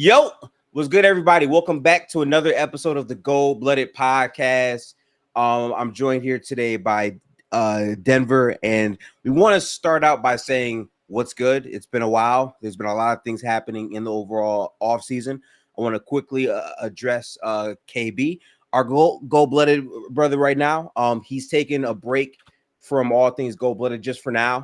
Yo, what's good, everybody? Welcome back to another episode of the Goldblooded podcast. I'm joined here today by Denver, and we want to start out by saying what's good. It's been a while. There's been a lot of things happening in the overall offseason. I want to quickly address KB, our gold-blooded brother right now. He's taking a break from all things gold-blooded just for now.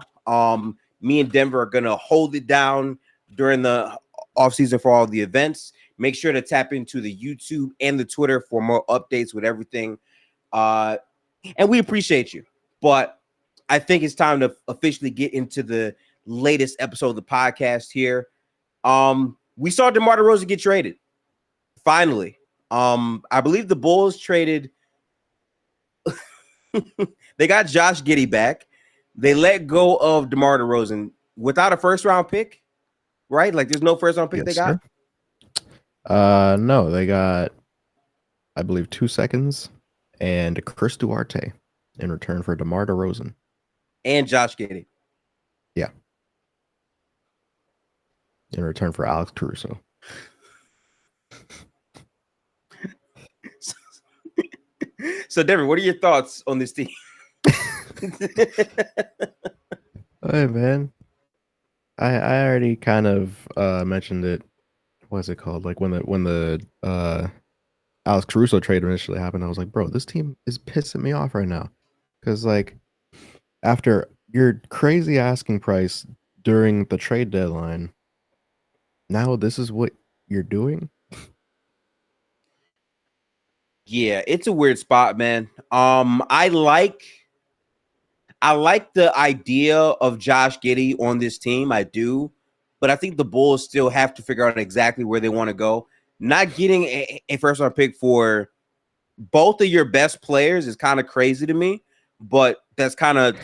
Me and Denver are going to hold it down during the offseason for all the events. Make sure to tap into the YouTube and the Twitter for more updates with everything. And we appreciate you. But I think it's time to officially get into the latest episode of the podcast here. We saw DeMar DeRozan get traded. Finally. I believe the Bulls traded. They got Josh Giddey back. They let go of DeMar DeRozan without a first-round pick. Right? Like, there's no first-round pick they got? Sir. No, they got, I believe, 2 seconds and Chris Duarte in return for DeMar DeRozan. And Josh Giddey. Yeah. In return for Alex Caruso. So, Denver, what are your thoughts on this team? Hey, man. I already kind of mentioned it. What's it called? Like when the Alex Caruso trade initially happened, I was like, bro, this team is pissing me off right now. Because like after your crazy asking price during the trade deadline, now this is what you're doing. Yeah, it's a weird spot, man. I like the idea of Josh Giddey on this team. I do, but I think the Bulls still have to figure out exactly where they want to go. Not getting a first-round pick for both of your best players is kind of crazy to me, but that's kind of,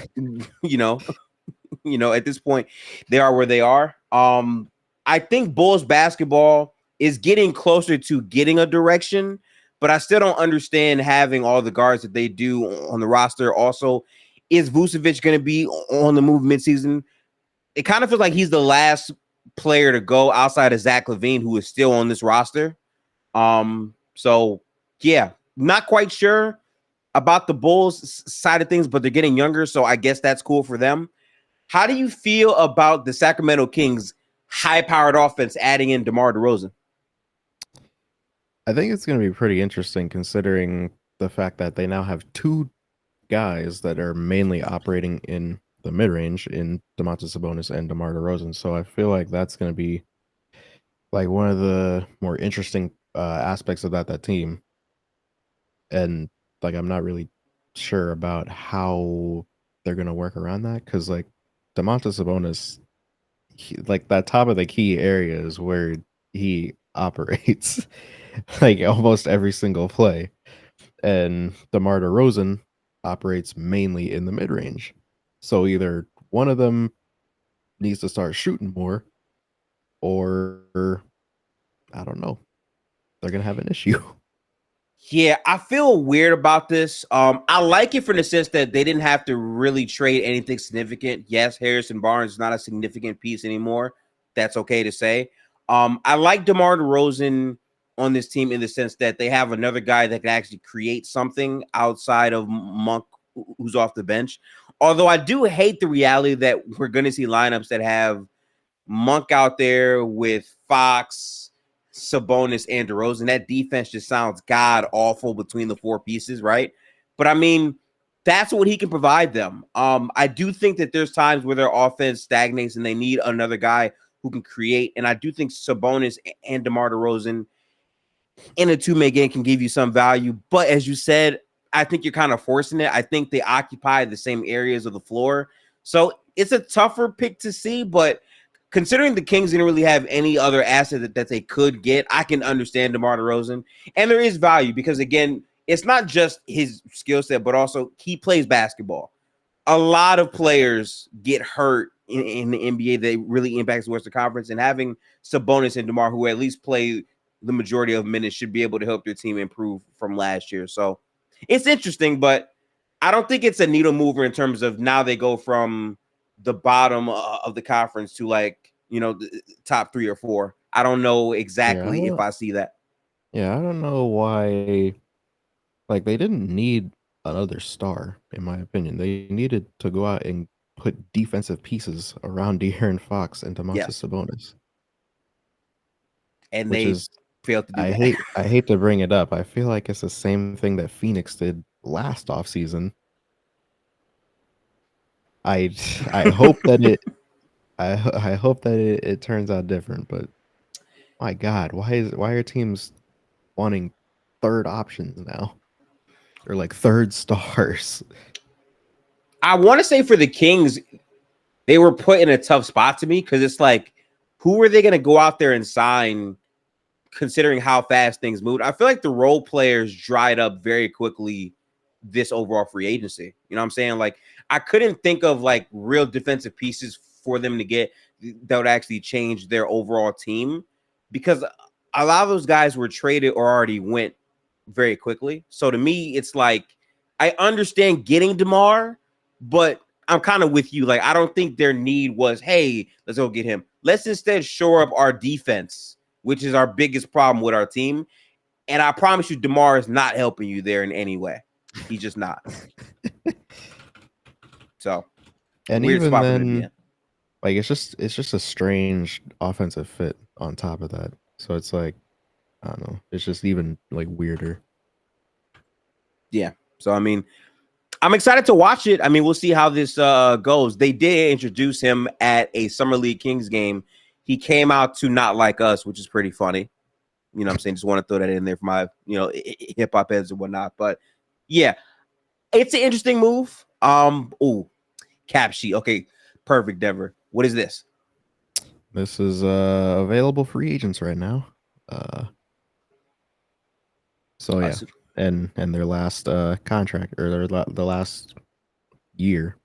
at this point, they are where they are. I think Bulls basketball is getting closer to getting a direction, but I still don't understand having all the guards that they do on the roster. Also, is Vucevic going to be on the move midseason? It kind of feels like he's the last player to go outside of Zach LaVine, who is still on this roster. So, yeah, not quite sure about the Bulls side of things, but they're getting younger, so I guess that's cool for them. How do you feel about the Sacramento Kings' high-powered offense adding in DeMar DeRozan? I think it's going to be pretty interesting considering the fact that they now have 2 guys that are mainly operating in the mid-range in Domantas Sabonis and DeMar DeRozan. So I feel like that's going to be like one of the more interesting aspects of that team. And like I'm not really sure about how they're going to work around that because like Domantas Sabonis, like that top of the key area is where he operates like almost every single play. And DeMar DeRozan operates mainly in the mid-range. So either one of them needs to start shooting more or I don't know. They're going to have an issue. Yeah, I feel weird about this. I like it for the sense that they didn't have to really trade anything significant. Yes, Harrison Barnes is not a significant piece anymore. That's okay to say. I like DeMar DeRozan on this team in the sense that they have another guy that can actually create something outside of Monk, who's off the bench. Although I do hate the reality that we're going to see lineups that have Monk out there with Fox, Sabonis, and DeRozan. That defense just sounds god awful between the 4 pieces, right? But I mean, that's what he can provide them. I do think that there's times where their offense stagnates and they need another guy who can create. And I do think Sabonis and DeMar DeRozan in a 2-man game can give you some value. But as you said, I think you're kind of forcing it. I think they occupy the same areas of the floor. So it's a tougher pick to see, but considering the Kings didn't really have any other asset that they could get, I can understand DeMar DeRozan. And there is value because, again, it's not just his skill set, but also he plays basketball. A lot of players get hurt in the NBA that really impacts the Western Conference, and having Sabonis and DeMar, who at least play the majority of minutes, should be able to help their team improve from last year. So it's interesting, but I don't think it's a needle mover in terms of now they go from the bottom of the conference to like, the top 3 or 4. I don't know exactly if I see that. Yeah, I don't know why. Like, they didn't need another star, in my opinion. They needed to go out and put defensive pieces around De'Aaron Fox and Domantas Yes, Sabonis, and which they is failed to do I that. hate to bring it up. I feel like it's the same thing that Phoenix did last offseason. I I hope that I hope that it turns out different, but my God, why are teams wanting third options now? Or like third stars? I want to say for the Kings, they were put in a tough spot to me because it's like, who are they going to go out there and sign considering how fast things moved? I feel like the role players dried up very quickly this overall free agency. You know what I'm saying? Like, I couldn't think of like real defensive pieces for them to get that would actually change their overall team because a lot of those guys were traded or already went very quickly. So to me, it's like I understand getting DeMar, but I'm kind of with you. Like, I don't think their need was, hey, let's go get him. Let's instead shore up our defense, which is our biggest problem with our team. And I promise you, DeMar is not helping you there in any way. He's just not. So, And weird even spot for them to be then, in. like it's just a strange offensive fit on top of that. So it's like, I don't know. It's just even like weirder. Yeah. So, I mean, I'm excited to watch it. I mean, we'll see how this goes. They did introduce him at a Summer League Kings game. He came out to Not Like Us, which is pretty funny. You know what I'm saying? Just want to throw that in there for my, hip hop heads and whatnot. But yeah, it's an interesting move. Cap sheet. Okay, perfect, Denver. What is this? This is available free agents right now. So yeah, and their last contract or the last year.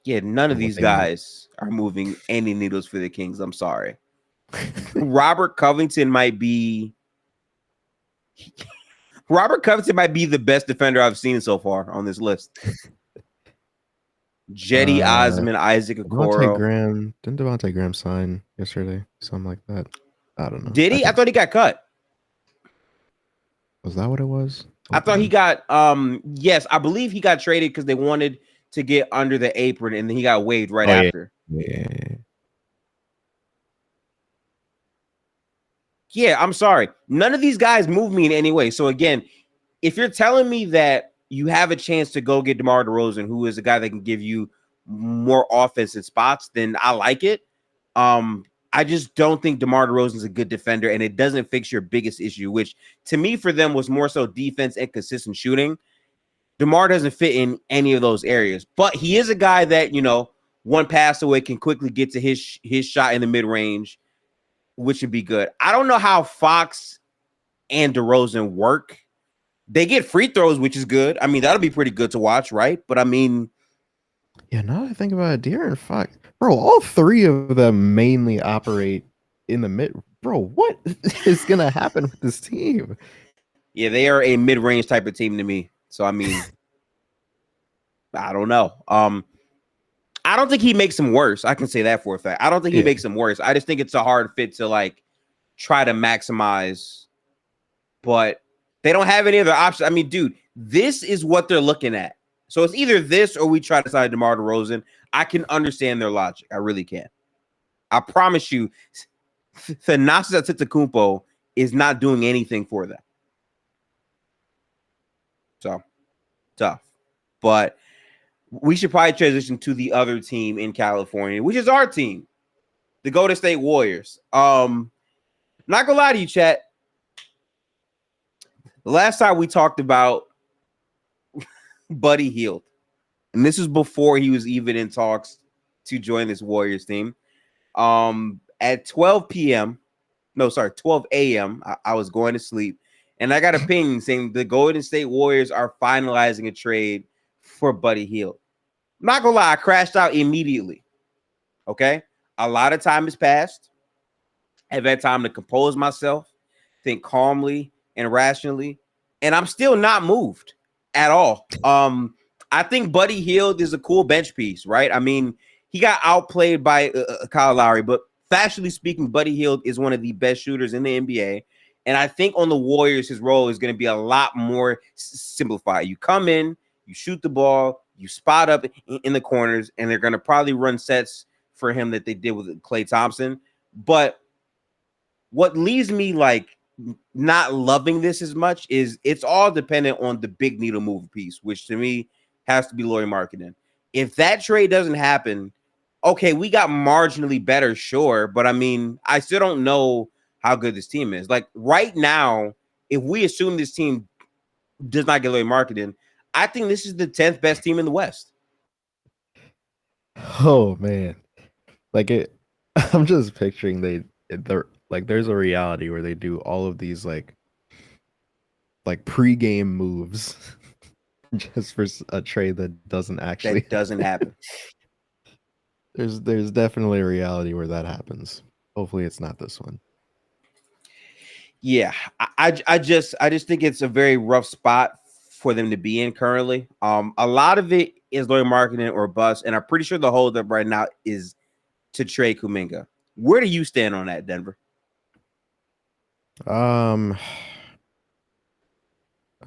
Yeah, none of these guys are moving any needles for the Kings. I'm sorry. Robert Covington might be the best defender I've seen so far on this list. Jetty Osman, Isaac Okoro. Didn't Devontae Graham sign yesterday? Something like that. I don't know. Did he? I thought he got cut. Was that what it was? I thought he got yes, I believe he got traded because they wanted to get under the apron and then he got waived right after. Yeah, I'm sorry. None of these guys move me in any way. So again, if you're telling me that you have a chance to go get DeMar DeRozan, who is a guy that can give you more offensive spots, then I like it. I just don't think DeMar DeRozan is a good defender, and it doesn't fix your biggest issue, which to me for them was more so defense and consistent shooting. DeMar doesn't fit in any of those areas, but he is a guy that, one pass away can quickly get to his shot in the mid range, which would be good. I don't know how Fox and DeRozan work. They get free throws, which is good. I mean, that'll be pretty good to watch, right? But I mean, yeah, now that I think about it, De'Aaron Fox, bro, all three of them mainly operate in the mid. Bro, what is gonna happen with this team? Yeah, they are a mid-range type of team to me. So I mean, I don't know. I don't think he makes them worse. I can say that for a fact. I don't think he makes them worse. I just think it's a hard fit to like try to maximize, but they don't have any other options. I mean, dude, this is what they're looking at. So it's either this or we try to sign DeMar DeRozan. I can understand their logic. I really can. I promise you, Thanasis Antetokounmpo is not doing anything for them. So tough. But we should probably transition to the other team in California, which is our team, the Golden State Warriors. Not gonna lie to you, chat. The last time we talked about Buddy Hield, and this was before he was even in talks to join this Warriors team. At 12 p.m., 12 a.m., I was going to sleep, and I got a ping saying the Golden State Warriors are finalizing a trade for Buddy Hield. Not gonna lie, I crashed out immediately. Okay, a lot of time has passed. I've had time to compose myself, think calmly and rationally, and I'm still not moved at all. I think Buddy Hield is a cool bench piece, right? I mean, he got outplayed by Kyle Lowry, but factually speaking, Buddy Hield is one of the best shooters in the NBA. And I think on the Warriors, his role is going to be a lot more simplified. You come in, you shoot the ball, you spot up in the corners, and they're going to probably run sets for him that they did with Klay Thompson. But what leaves me like not loving this as much is it's all dependent on the big needle mover piece, which to me has to be Lauri Markkanen. If that trade doesn't happen, okay, we got marginally better, sure, but I mean, I still don't know how good this team is. Like right now, if we assume this team does not get Lauri Markkanen, I think this is the 10th best team in the West. Oh man, like it. I'm just picturing they're like there's a reality where they do all of these like pre-game moves just for a trade that doesn't actually That doesn't happen. There's definitely a reality where that happens. Hopefully, it's not this one. Yeah, I just think it's a very rough spot for them to be in currently. A lot of it is Lauri Markkanen or bust, and I'm pretty sure the holdup right now is to trade Kuminga. Where do you stand on that, Denver? I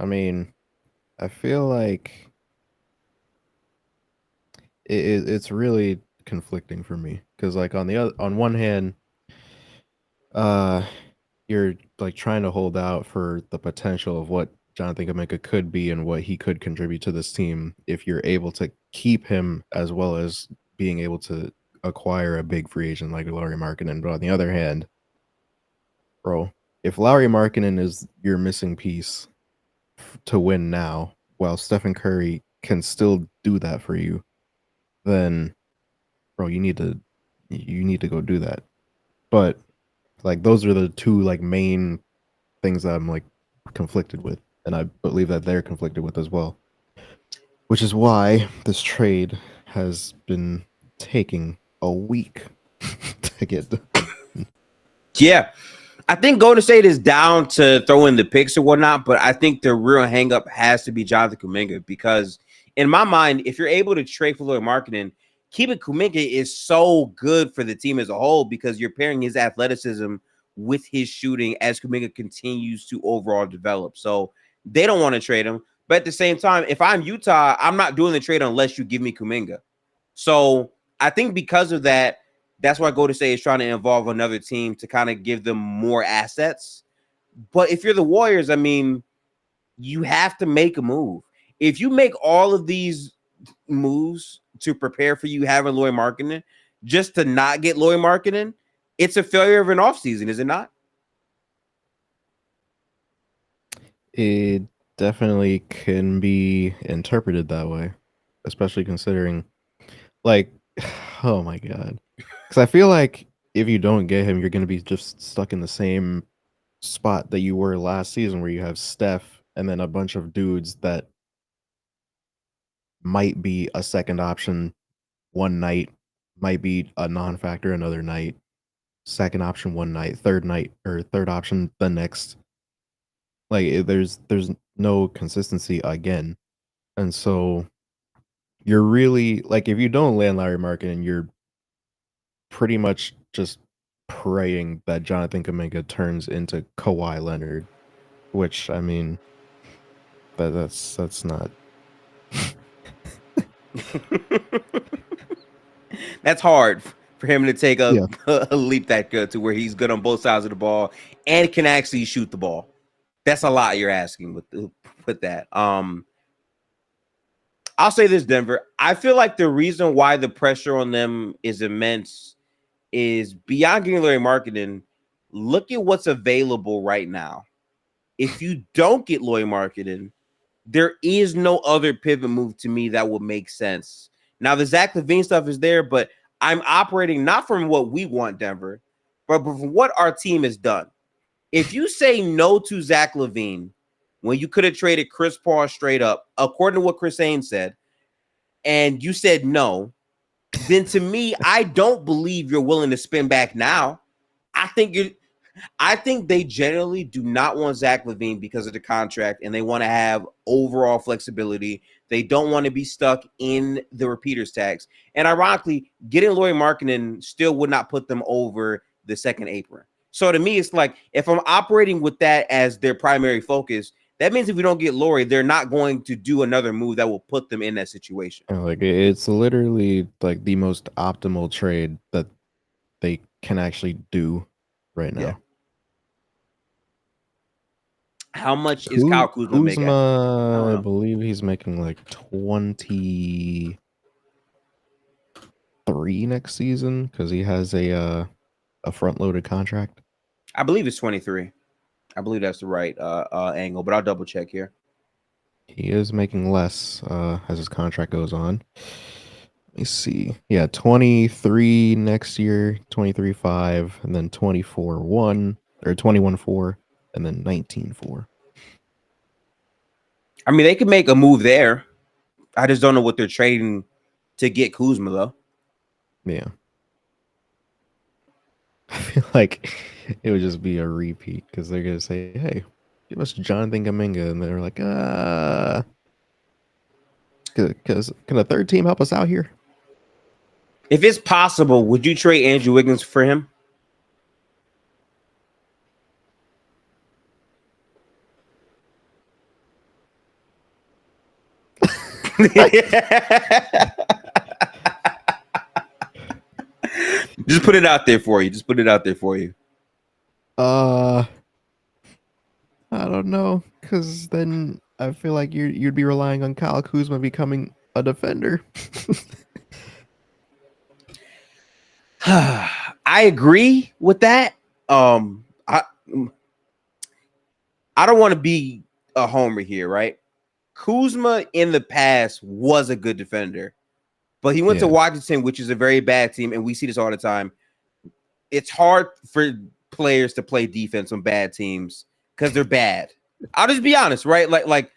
mean, I feel like it's really conflicting for me because, like, on one hand, you're like trying to hold out for the potential of what Jonathan Kuminga could be and what he could contribute to this team if you're able to keep him as well as being able to acquire a big free agent like Lauri Markkanen. But on the other hand, bro, if Lauri Markkanen is your missing piece to win now, while Stephen Curry can still do that for you, then bro, you need to go do that. But like those are the two like main things that I'm like conflicted with, and I believe that they're conflicted with as well. Which is why this trade has been taking a week to get done. Yeah. I think Golden State is down to throw in the picks or whatnot, but I think the real hangup has to be Jonathan Kuminga because in my mind, if you're able to trade for Lauri Markkanen, keeping Kuminga is so good for the team as a whole because you're pairing his athleticism with his shooting as Kuminga continues to overall develop. So they don't want to trade him. But at the same time, if I'm Utah, I'm not doing the trade unless you give me Kuminga. So I think because of that, that's why Golden State is trying to involve another team to kind of give them more assets. But if you're the Warriors, I mean, you have to make a move. If you make all of these moves to prepare for you having Lauri Markkanen just to not get Lauri Markkanen, it's a failure of an offseason, is it not? It definitely can be interpreted that way, especially considering, like, oh my god, because I feel like if you don't get him, you're going to be just stuck in the same spot that you were last season, where you have Steph and then a bunch of dudes that might be a second option one night, might be a non-factor another night, second option one night, third option the next. Like there's no consistency again. And so you're really like if you don't land Larry Markkanen, you're pretty much just praying that Jonathan Kuminga turns into Kawhi Leonard, which I mean that's not That's hard for him to take yeah. a leap that good to where he's good on both sides of the ball and can actually shoot the ball. That's a lot you're asking with that. I'll say this, Denver. I feel like the reason why the pressure on them is immense is beyond getting Lauri Markkanen. Look at what's available right now. If you don't get Lauri Markkanen, there is no other pivot move to me that would make sense. Now, the Zach LaVine stuff is there, but I'm operating not from what we want, Denver, but from what our team has done. If you say no to Zach LaVine when you could have traded Chris Paul straight up, according to what Chris Haynes said, and you said no, then to me, I don't believe you're willing to spin back now. I think I think they generally do not want Zach LaVine because of the contract, and they want to have overall flexibility. They don't want to be stuck in the repeaters tax. And ironically, getting Lauri Markkanen still would not put them over the second apron. So to me, it's like if I'm operating with that as their primary focus, that means if we don't get Lauri, they're not going to do another move that will put them in that situation. Like it's literally like the most optimal trade that they can actually do right Yeah. now. How much is Kyle Kuzma making? I believe he's making like 23 next season because he has a front loaded contract. I believe it's 23. I believe that's the right angle, but I'll double check here. He is making less as his contract goes on. Let me see. Yeah, 23 next year, 23.5, and then 24.1 or 21.4, and then 19.4. I mean, they could make a move there. I just don't know what they're trading to get Kuzma, though. Yeah. I feel like it would just be a repeat because they're going to say, hey, give us Jonathan Kuminga. And they're like, because can a third team help us out here? If it's possible, would you trade Andrew Wiggins for him? Just put it out there for you. I don't know, because then I feel like you'd be relying on Kyle Kuzma becoming a defender. I agree with that. I don't want to be a homer here, right? Kuzma in the past was a good defender, but he went to Washington, which is a very bad team, and we see this all the time. It's hard for players to play defense on bad teams because they're bad. I'll just be honest, right? Like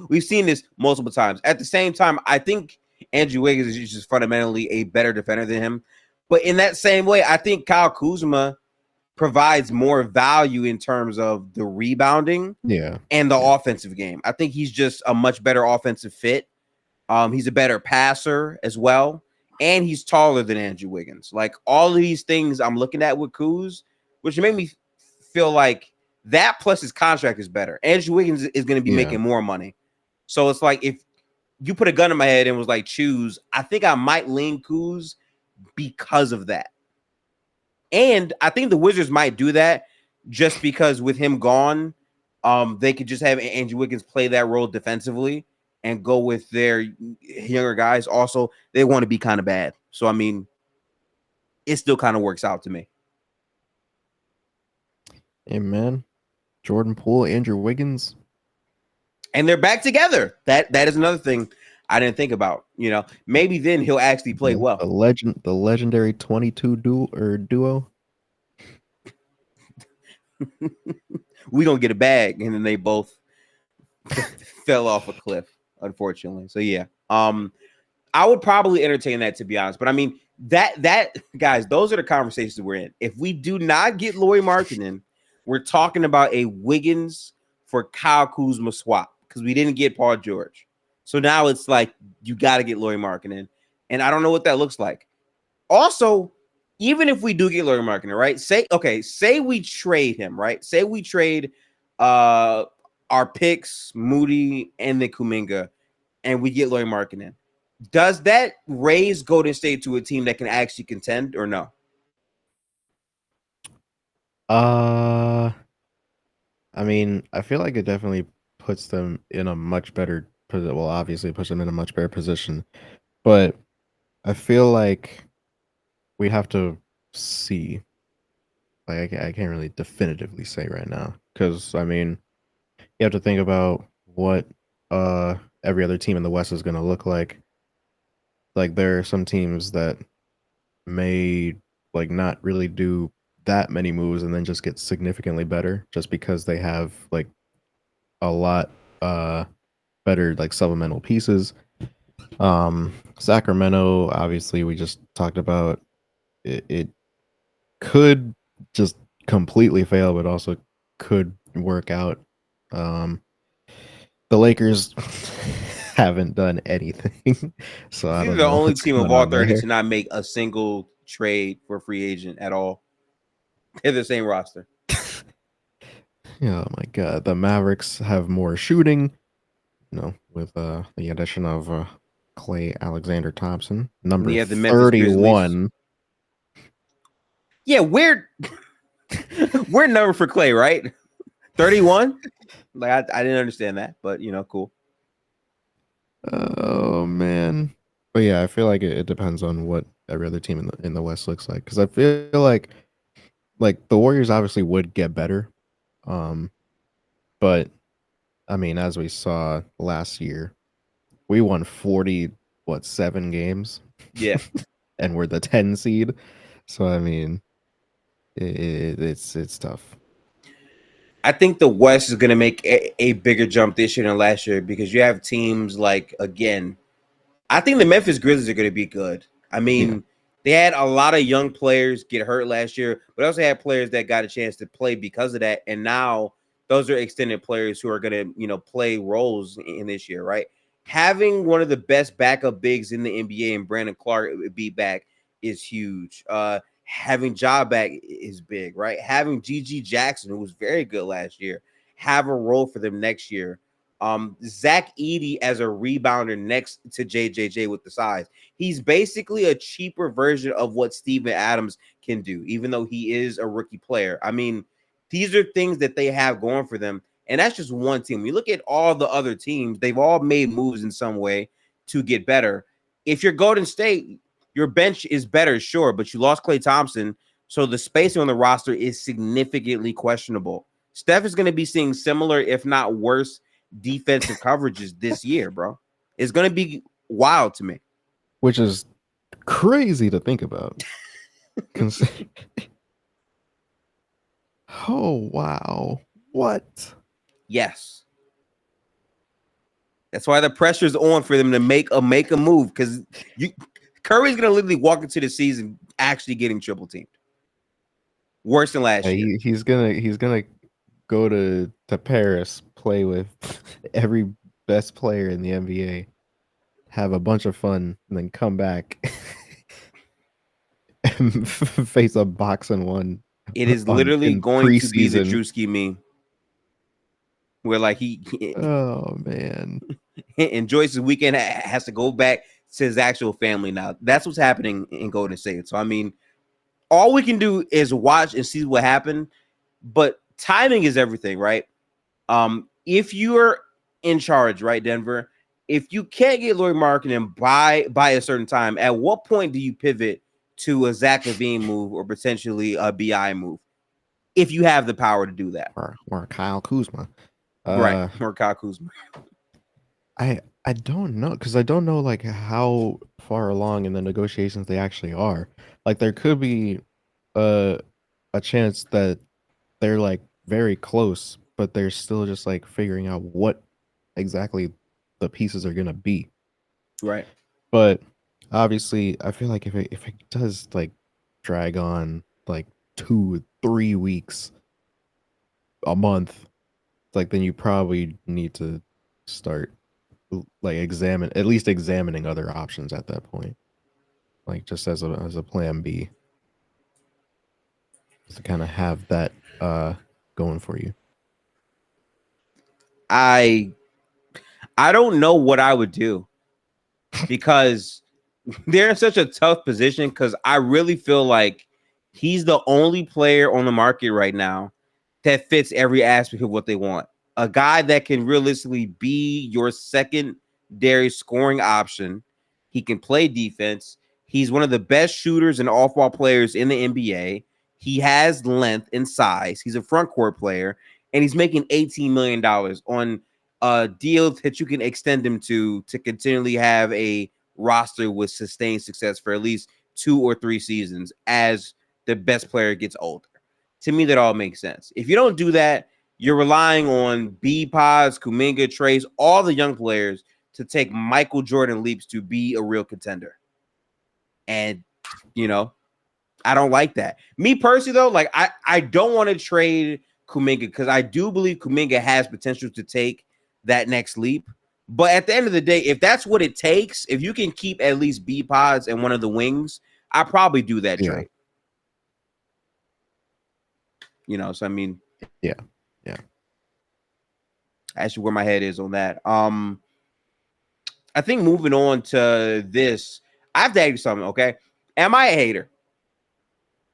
we've seen this multiple times. At the same time, I think Andrew Wiggins is just fundamentally a better defender than him. But in that same way, I think Kyle Kuzma provides more value in terms of the rebounding and the offensive game. I think he's just a much better offensive fit. He's a better passer as well. And he's taller than Andrew Wiggins. Like all of these things I'm looking at with Kuz, which made me feel like that plus his contract is better. Andrew Wiggins is going to be making more money. So it's like if you put a gun in my head and was like, choose, I think I might lean Kuz because of that. And I think the Wizards might do that just because with him gone, they could just have Andrew Wiggins play that role defensively and go with their younger guys. Also, they want to be kind of bad. So, I mean, it still kind of works out to me. Hey, man. Jordan Poole, Andrew Wiggins. And they're back together. That is another thing I didn't think about. You know, maybe then he'll actually play well. The legendary 22 duo. We gonna get a bag, and then they both fell off a cliff, unfortunately. So yeah, I would probably entertain that, to be honest. But I mean, that guys, those are the conversations we're in. If we do not get Lauri Markkanen, we're talking about a Wiggins for Kyle Kuzma swap because we didn't get Paul George. So now it's like you got to get Lauri Markkanen, and I don't know what that looks like. Also, even if we do get Lauri Markkanen, right? Say we trade him, right? Say we trade our picks, Moody, and the Kuminga, and we get Lauri Markkanen. Does that raise Golden State to a team that can actually contend or no? I mean, I feel like it definitely puts them in a much better position. Well, obviously, it puts them in a much better position, but I feel like we have to see. Like, I can't really definitively say right now because I mean, you have to think about what every other team in the West is going to look like. Like, there are some teams that may like not really do that many moves and then just get significantly better just because they have like a lot better like supplemental pieces. Sacramento, obviously we just talked about it could just completely fail, but also could work out. Um, the Lakers haven't done anything, so I These are don't the know only what's team of going all on 30 there. to not make a single trade for free agent at all. They're the same roster. Oh my god, the Mavericks have more shooting, with the addition of Clay Alexander Thompson, And number you have the Memphis Grizzlies. 31. Yeah, weird number for Clay, right? 31? Like I didn't understand that, but cool. Oh man, but yeah, I feel like it depends on what every other team in the West looks like. Because I feel like the Warriors obviously would get better, um, but I mean, as we saw last year, we won 7 games, Yeah. and we're the 10 seed. So I mean, it's tough. I think the West is going to make a bigger jump this year than last year because you have teams like, again, I think the Memphis Grizzlies are going to be good. I Yeah, mean, they had a lot of young players get hurt last year, but also had players that got a chance to play because of that. And now those are extended players who are going to, play roles in this year, right? Having one of the best backup bigs in the NBA and Brandon Clark be back is huge. Having Ja back is big, right? Having GG Jackson, who was very good last year, have a role for them next year. Zach Edey as a rebounder next to JJJ with the size. He's basically a cheaper version of what Steven Adams can do, even though he is a rookie player. I mean, these are things that they have going for them. And that's just one team. When you look at all the other teams, they've all made moves in some way to get better. If you're Golden State, your bench is better, sure, but you lost Klay Thompson. So the spacing on the roster is significantly questionable. Steph is going to be seeing similar, if not worse, defensive coverages this year, bro. It's going to be wild to me. which is crazy to think about. Oh wow, what? Yes. That's why the pressure's on for them to make a move because Curry's going to literally walk into the season actually getting triple teamed. Worse than last year. He's gonna go to Paris, play with every best player in the NBA, have a bunch of fun, and then come back and face a boxing one It is on literally in going to be the preseason. Drewski meme where like he Oh man, and Joyce's weekend has to go back to his actual family now. That's what's happening in Golden State. So I mean, all we can do is watch and see what happened, but timing is everything, right? If you're in charge, right, Denver, if you can't get Lauri Markkanen by a certain time, at what point do you pivot to a Zach LaVine move or potentially a BI move? If you have the power to do that, or Kyle Kuzma, right? Or Kyle Kuzma. I don't know because I don't know like how far along in the negotiations they actually are. Like there could be a chance that they're like very close, but they're still just like figuring out what exactly the pieces are gonna be. Right. But obviously, I feel like if it does like drag on like 2-3 weeks, a month, like then you probably need to start like examining other options at that point, like just as a plan B, just to kind of have that going for you. I don't know what I would do because they're in such a tough position because I really feel like he's the only player on the market right now that fits every aspect of what they want. A guy that can realistically be your secondary scoring option. He can play defense. He's one of the best shooters and off-ball players in the NBA. He has length and size. He's a front court player, and he's making $18 million on a deal that you can extend him to continually have a roster with sustained success for at least 2 or 3 seasons as the best player gets older. To me, that all makes sense. If you don't do that, you're relying on B Pods, Kuminga, Trace, all the young players to take Michael Jordan leaps to be a real contender. And, I don't like that. Me personally, though, like I don't want to trade Kuminga because I do believe Kuminga has potential to take that next leap. But at the end of the day, if that's what it takes, if you can keep at least B pods and one of the wings, I probably do that trade. You know, so I mean, yeah. Actually, where my head is on that. I think moving on to this, I have to ask you something. Okay, am I a hater?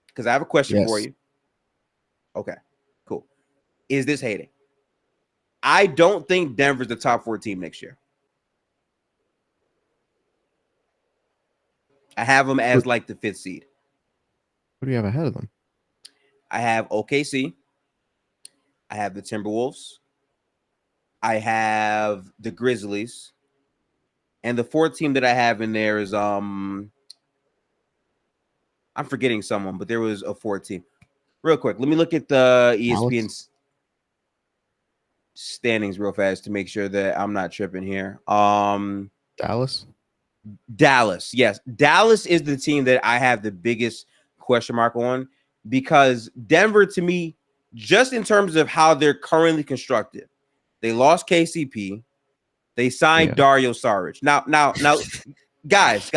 Because I have a question for you. Okay, cool. Is this hating? I don't think Denver's the top 4 team next year. I have them as like the 5th seed. What do you have ahead of them? I have OKC. I have the Timberwolves. I have the Grizzlies. And the 4th team that I have in there is I'm forgetting someone, but there was a 4th team. Real quick, let me look at the ESPN standings real fast to make sure that I'm not tripping here. Dallas. Yes. Dallas is the team that I have the biggest question mark on because Denver, to me, just in terms of how they're currently constructed, they lost KCP. They signed Dario Saric. Now, guys,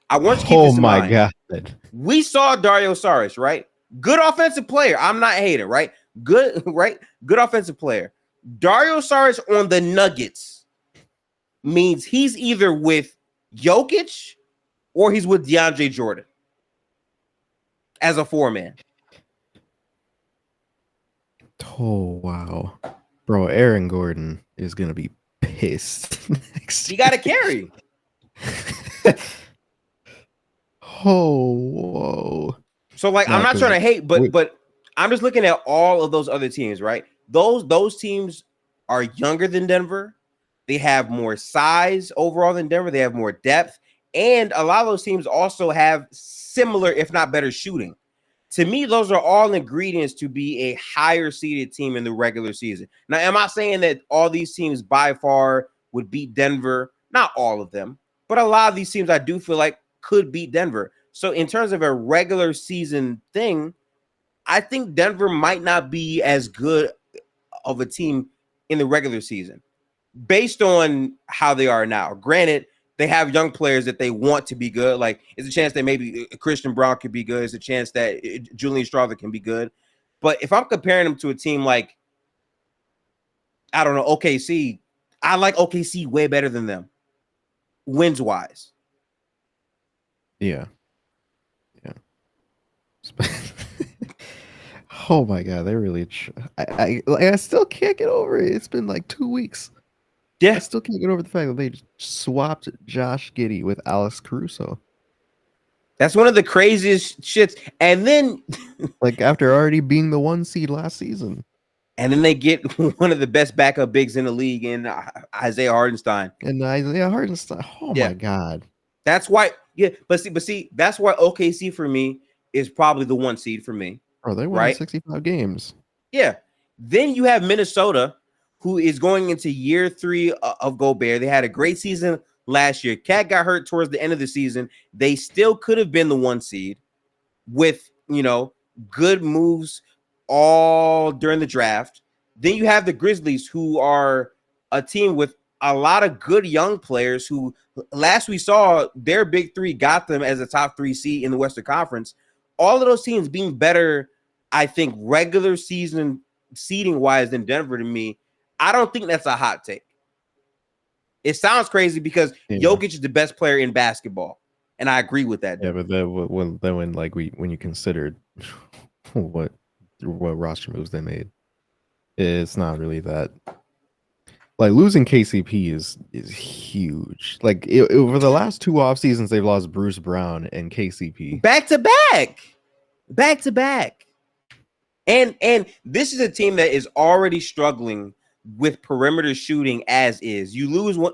I want you to keep this in mind. Oh my God. We saw Dario Saric, right? Good offensive player. I'm not hating, right? Good, right? Good offensive player. Dario Saric on the Nuggets means he's either with Jokic or he's with DeAndre Jordan as a 4-man. Oh, wow. Bro, Aaron Gordon is going to be pissed next He got to carry. Oh, whoa. So, like, I'm not trying to hate, but I'm just looking at all of those other teams, right? Those teams are younger than Denver. They have more size overall than Denver. They have more depth. And a lot of those teams also have similar, if not better, shooting. To me, those are all ingredients to be a higher seeded team in the regular season. Now, am I saying that all these teams by far would beat Denver? Not all of them, but a lot of these teams I do feel like could beat Denver. So in terms of a regular season thing, I think Denver might not be as good of a team in the regular season based on how they are now. Granted, they have young players that they want to be good. Like, it's a chance that maybe Christian Brown could be good. It's a chance that Julian Strawther can be good. But if I'm comparing them to a team like, I don't know, OKC, I like OKC way better than them, wins-wise. Yeah. Oh my God, they really. I still can't get over it. It's been like 2 weeks. Yeah, I still can't get over the fact that they swapped Josh Giddey with Alex Caruso. That's one of the craziest shits. And then, like, after already being the 1 seed last season, and then they get one of the best backup bigs in the league in Isaiah Hartenstein. Oh my God. That's why. Yeah, but see, that's why OKC for me is probably the 1 seed for me. Bro, they won 65 games. Yeah. Then you have Minnesota, who is going into year 3 of Gobert. They had a great season last year. Cat got hurt towards the end of the season. They still could have been the 1 seed with, good moves all during the draft. Then you have the Grizzlies, who are a team with a lot of good young players who last we saw their big 3 got them as a top 3 seed in the Western Conference. All of those teams being better, I think, regular season seeding wise than Denver to me. I don't think that's a hot take. It sounds crazy because Jokic is the best player in basketball, and I agree with that. Yeah, but then when you considered what roster moves they made, it's not really that. Like, losing KCP is huge. Like, over the last 2 off seasons, they've lost Bruce Brown and KCP back to back. And this is a team that is already struggling with perimeter shooting as is. You lose one,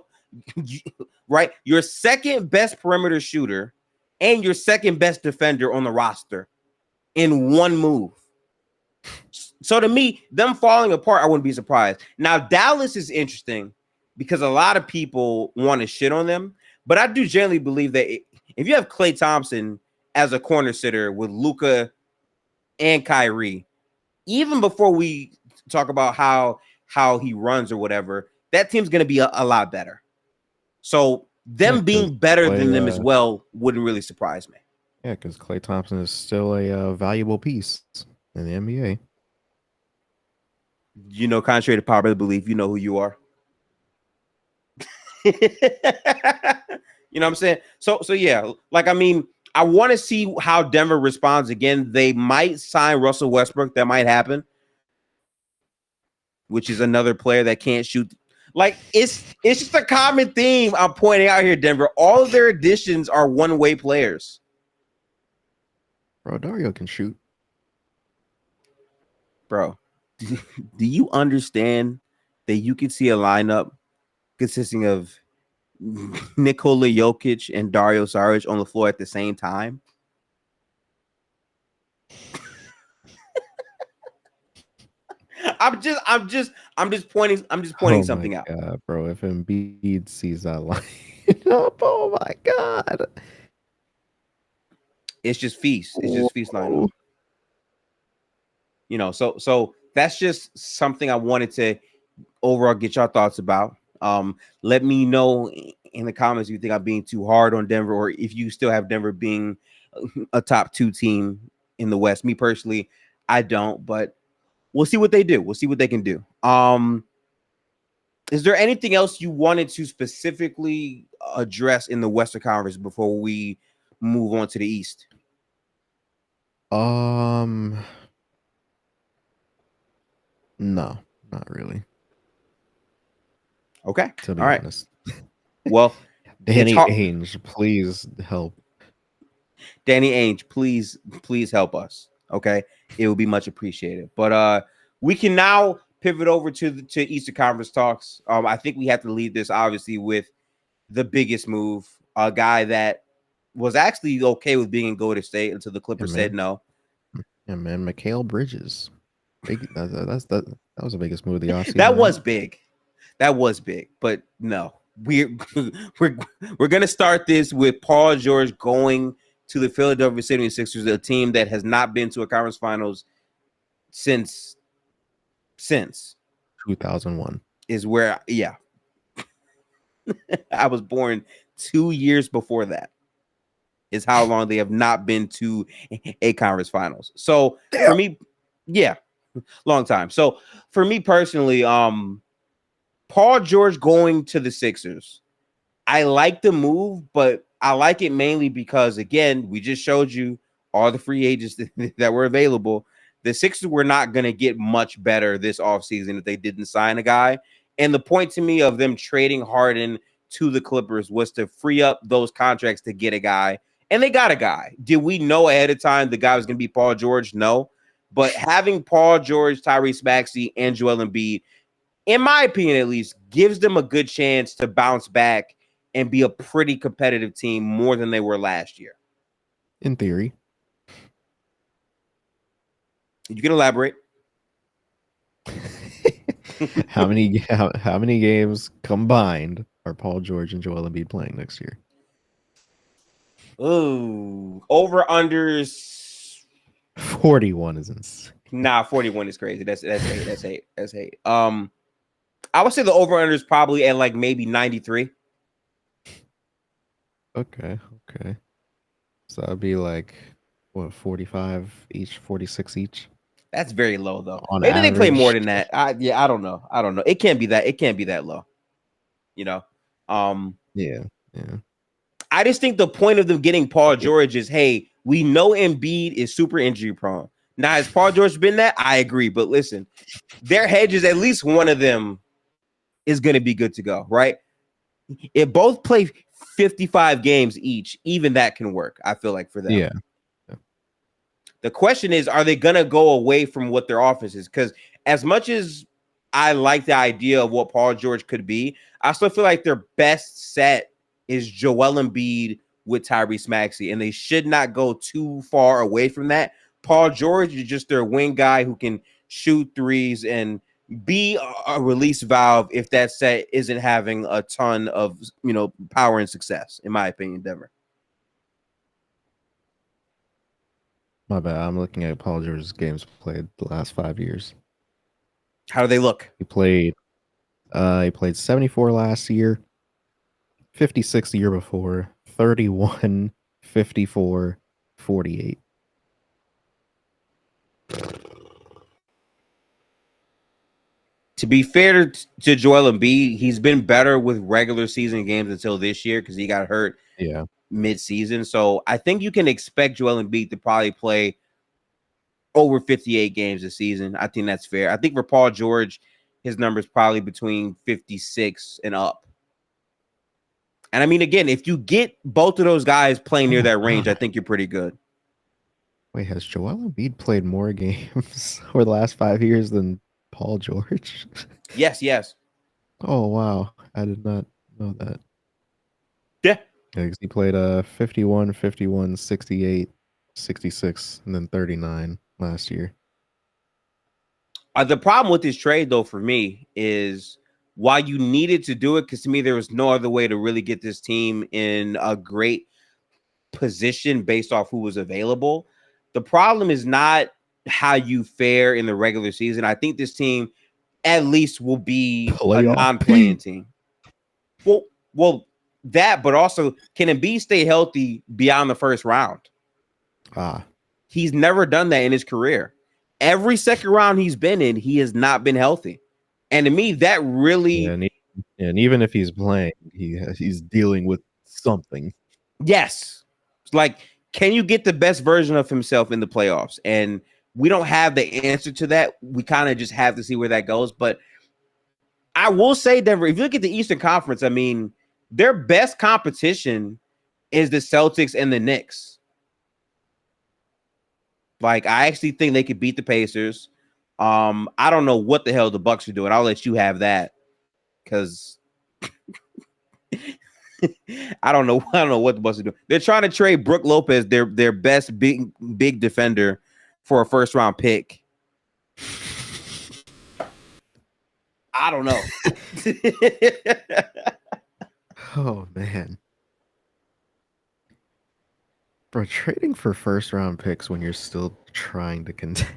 right? Your second best perimeter shooter and your second best defender on the roster in 1 move. So to me, them falling apart, I wouldn't be surprised. Now, Dallas is interesting because a lot of people want to shit on them, but I do generally believe that if you have Klay Thompson as a corner sitter with Luka and Kyrie, even before we talk about how he runs or whatever, that team's going to be a lot better. So them being better than them as well wouldn't really surprise me. Yeah, because Klay Thompson is still a valuable piece in the NBA. You know, contrary to popular belief, you know who you are. You know what I'm saying? So yeah, like, I mean, I want to see how Denver responds again. They might sign Russell Westbrook. That might happen, which is another player that can't shoot. Like, it's just a common theme I'm pointing out here, Denver. All of their additions are one-way players. Bro, Dario can shoot. Bro, do you understand that you could see a lineup consisting of Nikola Jokic and Dario Saric on the floor at the same time? I'm just pointing something out. God, bro, if Embiid sees that lineup, oh my God. It's just feast. It's just feast lineup. You know, so that's just something I wanted to overall get your thoughts about. Let me know in the comments if you think I'm being too hard on Denver, or if you still have Denver being a top 2 team in the West. Me personally, I don't, but we'll see what they do. We'll see what they can do. Is there anything else you wanted to specifically address in the Western Conference before we move on to the East? No, not really. Okay. To be all honest. Well, Danny Ainge, please help. Danny Ainge, please help us. Okay, it would be much appreciated. But we can now pivot over to Eastern Conference talks. I think we have to lead this obviously with the biggest move, a guy that was actually okay with being in Golden State until the Clippers said no. Yeah, man, Mikal Bridges. That was the biggest move of the offseason. That was big. That was big, but no. We're gonna start this with Paul George going to the Philadelphia 76ers, a team that has not been to a conference finals since 2001. Is where, yeah. I was born 2 years before that. Is how long they have not been to a conference finals. So for me, yeah, long time. So for me personally, Paul George going to the Sixers, I like the move, but I like it mainly because, again, we just showed you all the free agents that were available. The Sixers were not going to get much better this offseason if they didn't sign a guy. And the point to me of them trading Harden to the Clippers was to free up those contracts to get a guy. And they got a guy. Did we know ahead of time the guy was going to be Paul George? No. But having Paul George, Tyrese Maxey, and Joel Embiid, in my opinion at least, gives them a good chance to bounce back and be a pretty competitive team more than they were last year. In theory. You can elaborate. How many games combined are Paul George and Joel Embiid playing next year? Ooh, over unders 41 is insane. Nah, 41 is crazy. That's eight. I would say the over under is probably at like maybe 93. Okay. So that'd be like what, 45 each, 46 each. That's very low though. On maybe average. They play more than that. I don't know. It can't be that low. You know. Yeah. I just think the point of them getting Paul George is, hey, we know Embiid is super injury prone. Now, has Paul George been that? I agree. But listen, their hedges, at least one of them is going to be good to go, right? If both play 55 games each, even that can work, I feel like, for them. Yeah. The question is, are they going to go away from what their offense is? Because as much as I like the idea of what Paul George could be, I still feel like their best set is Joel Embiid with Tyrese Maxey, and they should not go too far away from that. Paul George is just their wing guy who can shoot threes and be a release valve if that set isn't having a ton of, power and success, in my opinion, Denver. My bad. I'm looking at Paul George's games played the last 5 years. How do they look? He played 74 last year, 56 the year before, 31, 54, 48. To be fair to Joel Embiid, he's been better with regular season games until this year because he got hurt Yeah. mid-season. So I think you can expect Joel Embiid to probably play over 58 games this season. I think that's fair. I think for Paul George, his number is probably between 56 and up. And I mean, again, if you get both of those guys playing Oh near my that range, I God. think you're pretty good. Wait, has Joel Embiid played more games over the last 5 years than Paul George? Yes, yes. Oh, wow. I did not know that. Yeah. Yeah, 'cause he played 51, 51, 68, 66, and then 39 last year. The problem with this trade, though, for me is why you needed to do it, because to me, there was no other way to really get this team in a great position based off who was available. The problem is not how you fare in the regular season. I think this team at least will be a Playoff non-playing P. team. Well, that, but also can Embiid stay healthy beyond the first round? Ah, He's never done that in his career. Every second round he's been in, he has not been healthy. And to me, that yeah, really, and even if he's playing, he's dealing with something. yes. It's like, can you get the best version of himself in the playoffs? And we don't have the answer to that. We kind of just have to see where that goes. But I will say, Denver, if you look at the Eastern Conference, I mean, their best competition is the Celtics and the Knicks. Like, I actually think they could beat the Pacers. I don't know what the hell the Bucks are doing. I'll let you have that because I don't know. I don't know what the Bucks are doing. They're trying to trade Brook Lopez, their best big defender, for a first round pick. I don't know. Oh man. Bro, trading for first round picks when you're still trying to contend.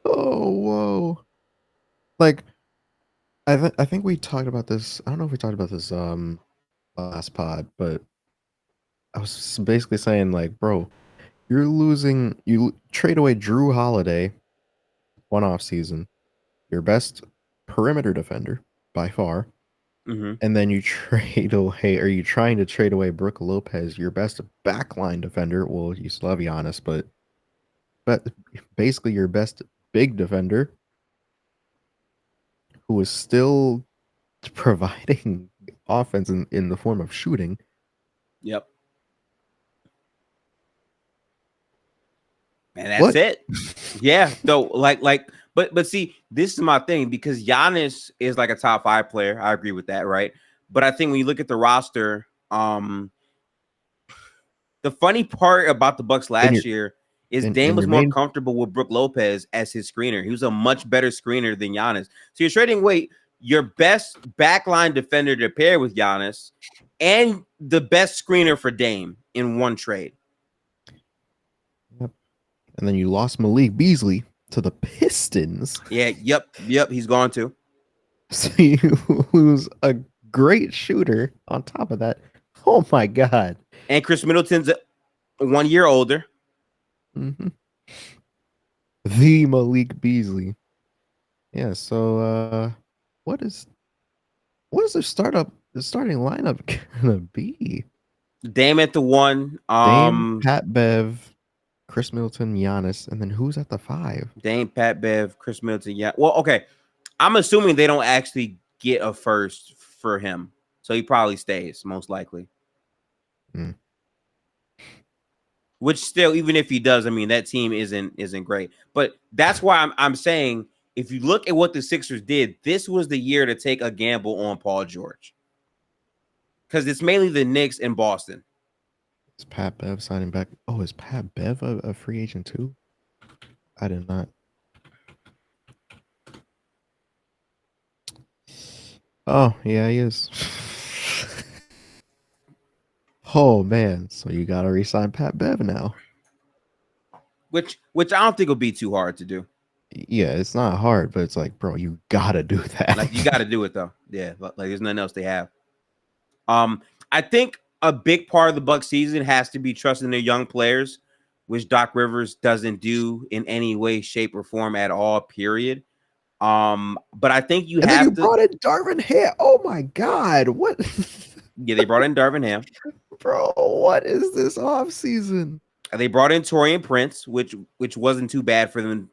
Oh, whoa. Like I think we talked about this. I don't know if we talked about this last pod, but I was basically saying like, bro, you trade away Drew Holiday one off season, your best perimeter defender by far, Mm-hmm. and then you trade away, are you trying to trade away Brook Lopez, your best backline defender? Well, you still have Giannis, but basically your best big defender who is still providing offense in the form of shooting. Yep. And that's What? it. Yeah. So but see, this is my thing because Giannis is like a top 5 player. I agree with that, right? But I think when you look at the roster, the funny part about the Bucks And your last year is and Dame was your more main comfortable with Brook Lopez as his screener. He was a much better screener than Giannis. So you're trading away your best backline defender to pair with Giannis and the best screener for Dame in one trade. Yep. And then you lost Malik Beasley to the Pistons. Yeah, yep, he's gone too. So you lose a great shooter on top of that. Oh my god. And Chris Middleton's 1 year older. Mm-hmm. The Malik Beasley. Yeah, so what is the starting lineup gonna be? Dame at the 1. Dame, Pat Bev, Chris Middleton, Giannis, and then who's at the 5? Dame, Pat Bev, Chris Middleton. Yeah. Well, okay. I'm assuming they don't actually get a first for him. So he probably stays, most likely. Mm. Which still, even if he does, I mean, that team isn't great. But that's why I'm saying if you look at what the Sixers did, this was the year to take a gamble on Paul George. Because it's mainly the Knicks and Boston. Is Pat Bev signing back? Oh, is Pat Bev a free agent too? I did not. Oh, yeah, he is. Oh man, so you gotta resign Pat Bev now. which I don't think will be too hard to do. Yeah, it's not hard, but it's like, bro, you gotta do Like you that. got to do it though. Yeah, like there's nothing else they have. I think a big part of the Buck season has to be trusting their young players, which Doc Rivers doesn't do in any way, shape, or form at all. Period. But I think you And then you have to. brought in Darvin Ham. Oh my god, what? Yeah, they brought in Darvin Ham. Bro, what is this off season? They brought in Torian Prince, which wasn't too bad for them,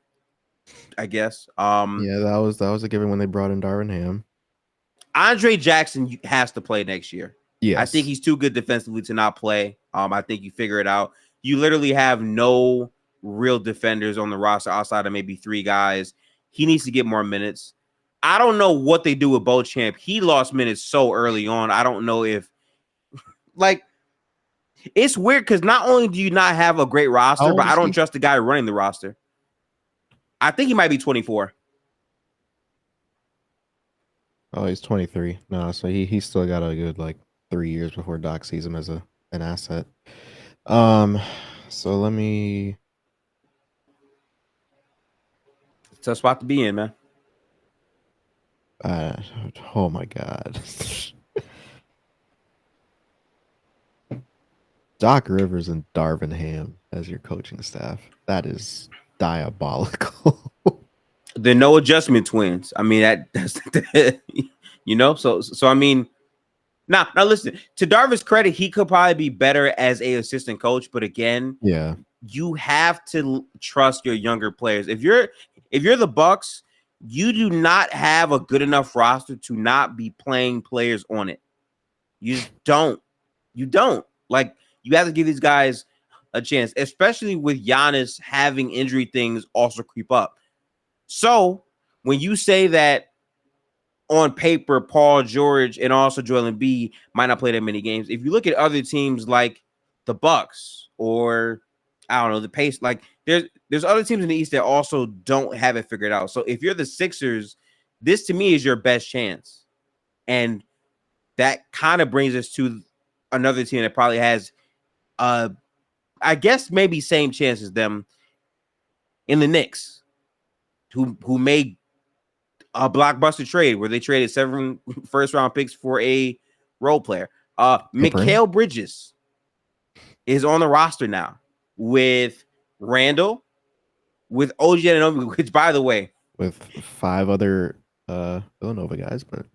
I guess. Yeah, that was a given when they brought in Darvin Ham. Andre Jackson has to play next year. Yes. I think he's too good defensively to not play. I think you figure it out. You literally have no real defenders on the roster outside of maybe 3 guys. He needs to get more minutes. I don't know what they do with Beauchamp. He lost minutes so early on. I don't know if like it's weird because not only do you not have a great roster, but I don't trust the guy running the roster. I think he might be 24. Oh, he's 23. No, so he's still got a good like 3 years before Doc sees him as an asset. So let me. It's a tough spot to be in, man. Oh my god. Doc Rivers and Darvin Ham as your coaching staff. That is diabolical. The no adjustment twins. I mean, that's you know, so I mean, now listen, to Darvin's credit, he could probably be better as a assistant coach, but again, yeah, you have to trust your younger players. If you're the Bucks, you do not have a good enough roster to not be playing players on it. You just don't. You don't. Like, you have to give these guys a chance, especially with Giannis having injury things also creep up. So when you say that on paper, Paul George and also Joel Embiid might not play that many games, if you look at other teams like the Bucks or I don't know, the Pacers, like there's other teams in the East that also don't have it figured out. So if you're the Sixers, this to me is your best chance. And that kind of brings us to another team that probably has I guess maybe same chance as them in the Knicks, who made a blockbuster trade where they traded 7 first-round picks for a role player. Mikal Bridges is on the roster now with Randall, with OG Anunoby, which, by the way, with 5 other Villanova guys, but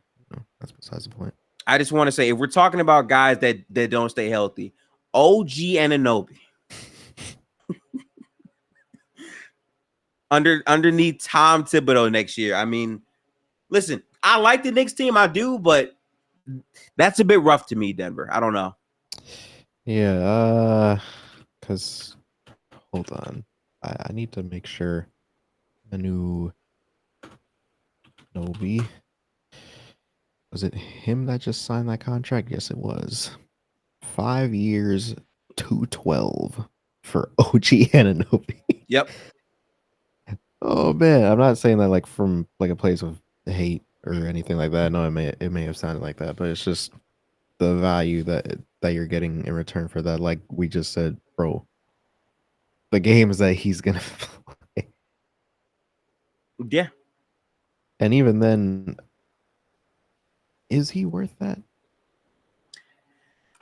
that's besides the point. I just want to say, if we're talking about guys that don't stay healthy, OG Anunoby underneath Tom Thibodeau next year. I mean, listen, I like the Knicks team, I do, but that's a bit rough to me, Denver. I don't know. Yeah, because hold on, I need to make sure the new Nobi, was it him that just signed that contract? Yes, it was. 5 years, 212 for OG Anunoby. Yep. Oh man, I'm not saying that like from like a place of hate or anything like that. No, it may have sounded like that, but it's just the value that you're getting in return for that. Like we just said, bro, the games that he's gonna play. Yeah. And even then, is he worth that?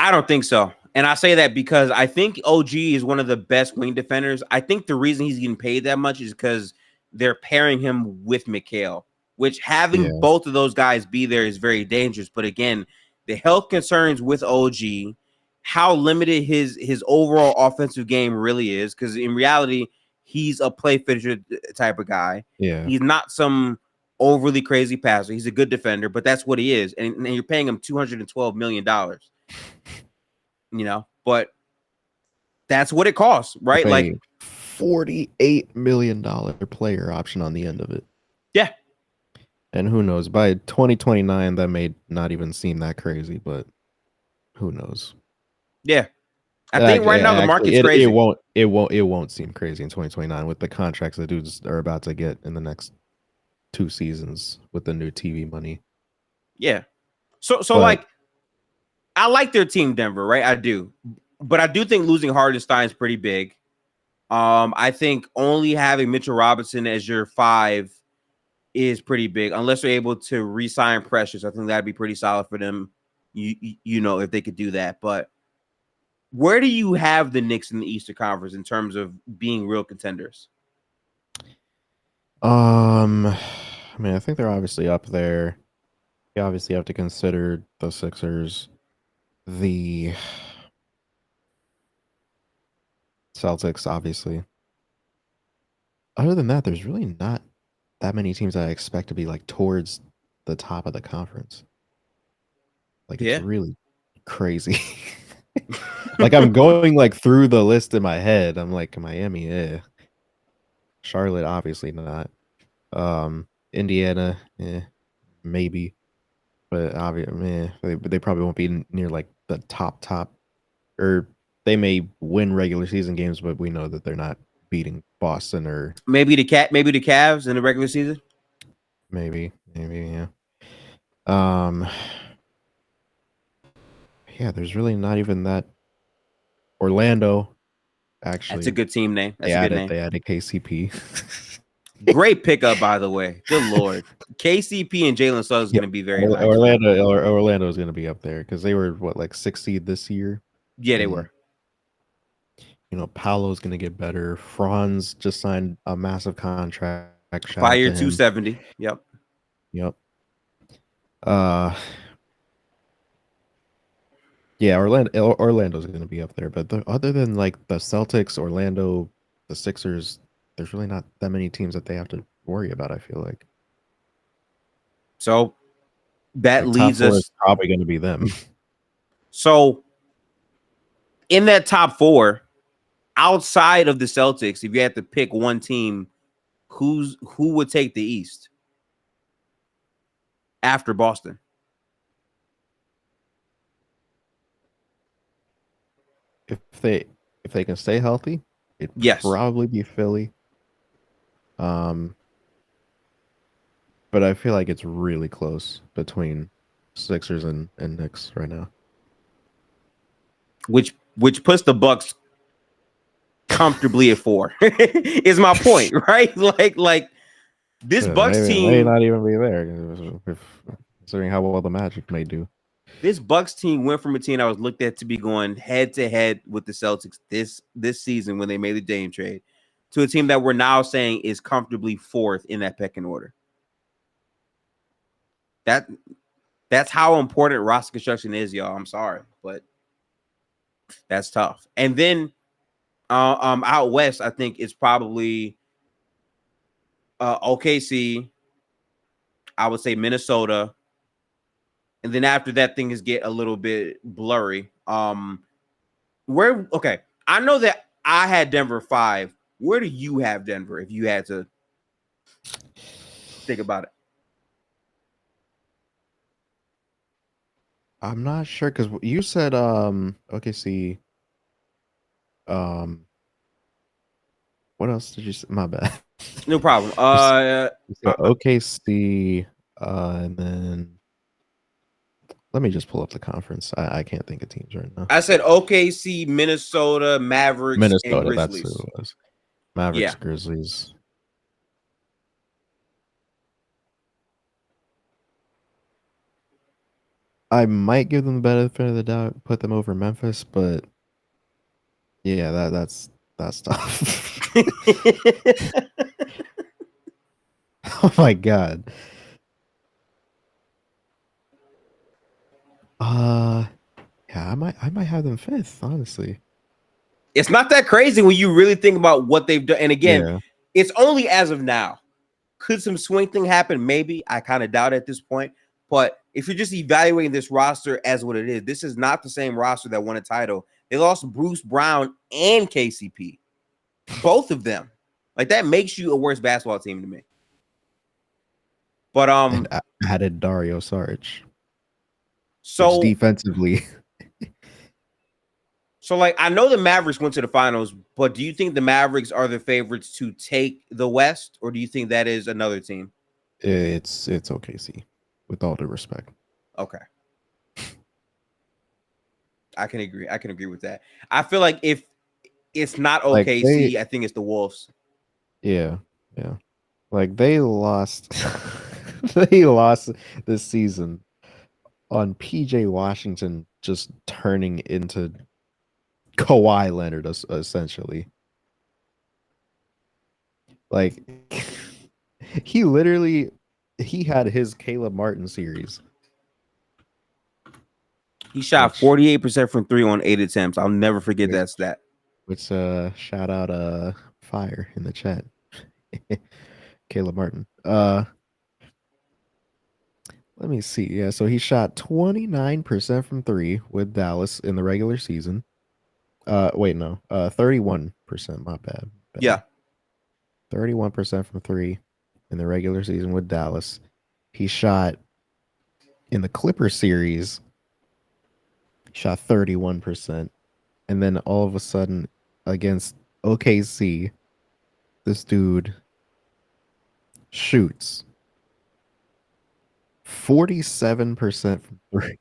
I don't think so. And I say that because I think OG is one of the best wing defenders. I think the reason he's getting paid that much is because they're pairing him with Mikal, which having both of those guys be there is very dangerous. But again, the health concerns with OG, how limited his overall offensive game really is, because in reality, he's a play finisher type of guy. Yeah. He's not some overly crazy passer. He's a good defender, but that's what he is. And you're paying him $212 million. You know, but that's what it costs, right? Like $48 million player option on the end of it. Yeah. And who knows, by 2029 that may not even seem that crazy, but who knows? Yeah. I think right now the market's crazy. It won't seem crazy in 2029 with the contracts the dudes are about to get in the next 2 seasons with the new TV money. Yeah. So like I like their team, Denver, right? I do. But I do think losing Hardenstein is pretty big. I think only having Mitchell Robinson as your 5 is pretty big, unless they're able to re-sign Precious. I think that'd be pretty solid for them. You know, if they could do that. But where do you have the Knicks in the Eastern Conference in terms of being real contenders? I mean, I think they're obviously up there. You obviously have to consider the Sixers, the Celtics, obviously. Other than that, there's really not that many teams that I expect to be like towards the top of the conference. Like it's Yeah. really crazy. Like I'm going like through the list in my head. I'm like Miami, Charlotte, obviously not. Indiana, maybe, but obviously, they probably won't be near like the top, or they may win regular season games, but we know that they're not beating Boston or maybe the Cavs in the regular season. maybe, yeah. Um, yeah, there's really not even that. Orlando, actually, That's a good team name. That's they a good added name. they added KCP. Great pickup, by the way. Good Lord. KCP and Jalen Suggs is going to be very nice. Orlando is going to be up there because they were what, like 6th seed this year. Yeah, they were. You know, Paolo's going to get better. Franz just signed a massive contract. Fire 270. Yep. Yeah, Orlando's going to be up there, but other than like the Celtics, Orlando, the Sixers, there's really not that many teams that they have to worry about, I feel like. So that like, leads top 4 us is probably going to be them. So in that top 4, outside of the Celtics, if you had to pick one team, who would take the East after Boston? If they can stay healthy, it'd Yes. probably be Philly. But I feel like it's really close between Sixers and Knicks right now. Which puts the Bucks comfortably at 4. Is my point, right? Like this Bucks team may not even be there, considering how well the Magic may do. This Bucks team went from a team that was looked at to be going head to head with the Celtics this season when they made the Dame trade to a team that we're now saying is comfortably 4th in that pecking order. That's how important roster construction is, y'all. I'm sorry, but that's tough. And then out west, I think it's probably OKC. I would say Minnesota. And then after that, things get a little bit blurry. Okay, I know that I had Denver 5. Where do you have Denver if you had to think about it? I'm not sure because you said OKC. What else did you say? My bad. No problem. OKC, and then let me just pull up the conference. I can't think of teams right now. I said OKC, Minnesota, Mavericks, and Grizzlies. That's who it was. Mavericks, Grizzlies. I might give them the benefit of the doubt, put them over Memphis, but yeah, that's tough. Oh my god. Yeah, I might have them 5th, honestly. It's not that crazy when you really think about what they've done. And again, it's only as of now. Could some swing thing happen? Maybe. I kind of doubt it at this point. But if you're just evaluating this roster as what it is, this is not the same roster that won a title. They lost Bruce Brown and KCP. Both of them. Like, that makes you a worse basketball team to me. But and added Dario Saric. So defensively. So, like, I know the Mavericks went to the finals, but do you think the Mavericks are the favorites to take the West, or do you think that is another team? It's OKC, with all due respect. Okay. I can agree. I can agree with that. I feel like if it's not Like OKC, I think it's the Wolves. yeah, yeah. Like they lost, they lost this season on PJ Washington just turning into Kawhi Leonard, essentially. Like he literally he had his Caleb Martin series, He shot which 48% from 3 on 8 attempts. I'll never forget which that stat. shout out fire in the chat. Caleb Martin. Let me see. Yeah, so he shot 29% from 3 with Dallas in the regular season. Wait, no. 31%, my bad. Yeah. 31% from 3 in the regular season with Dallas. He shot in the Clipper series, shot 31%. And then all of a sudden against OKC, this dude shoots 47% from 3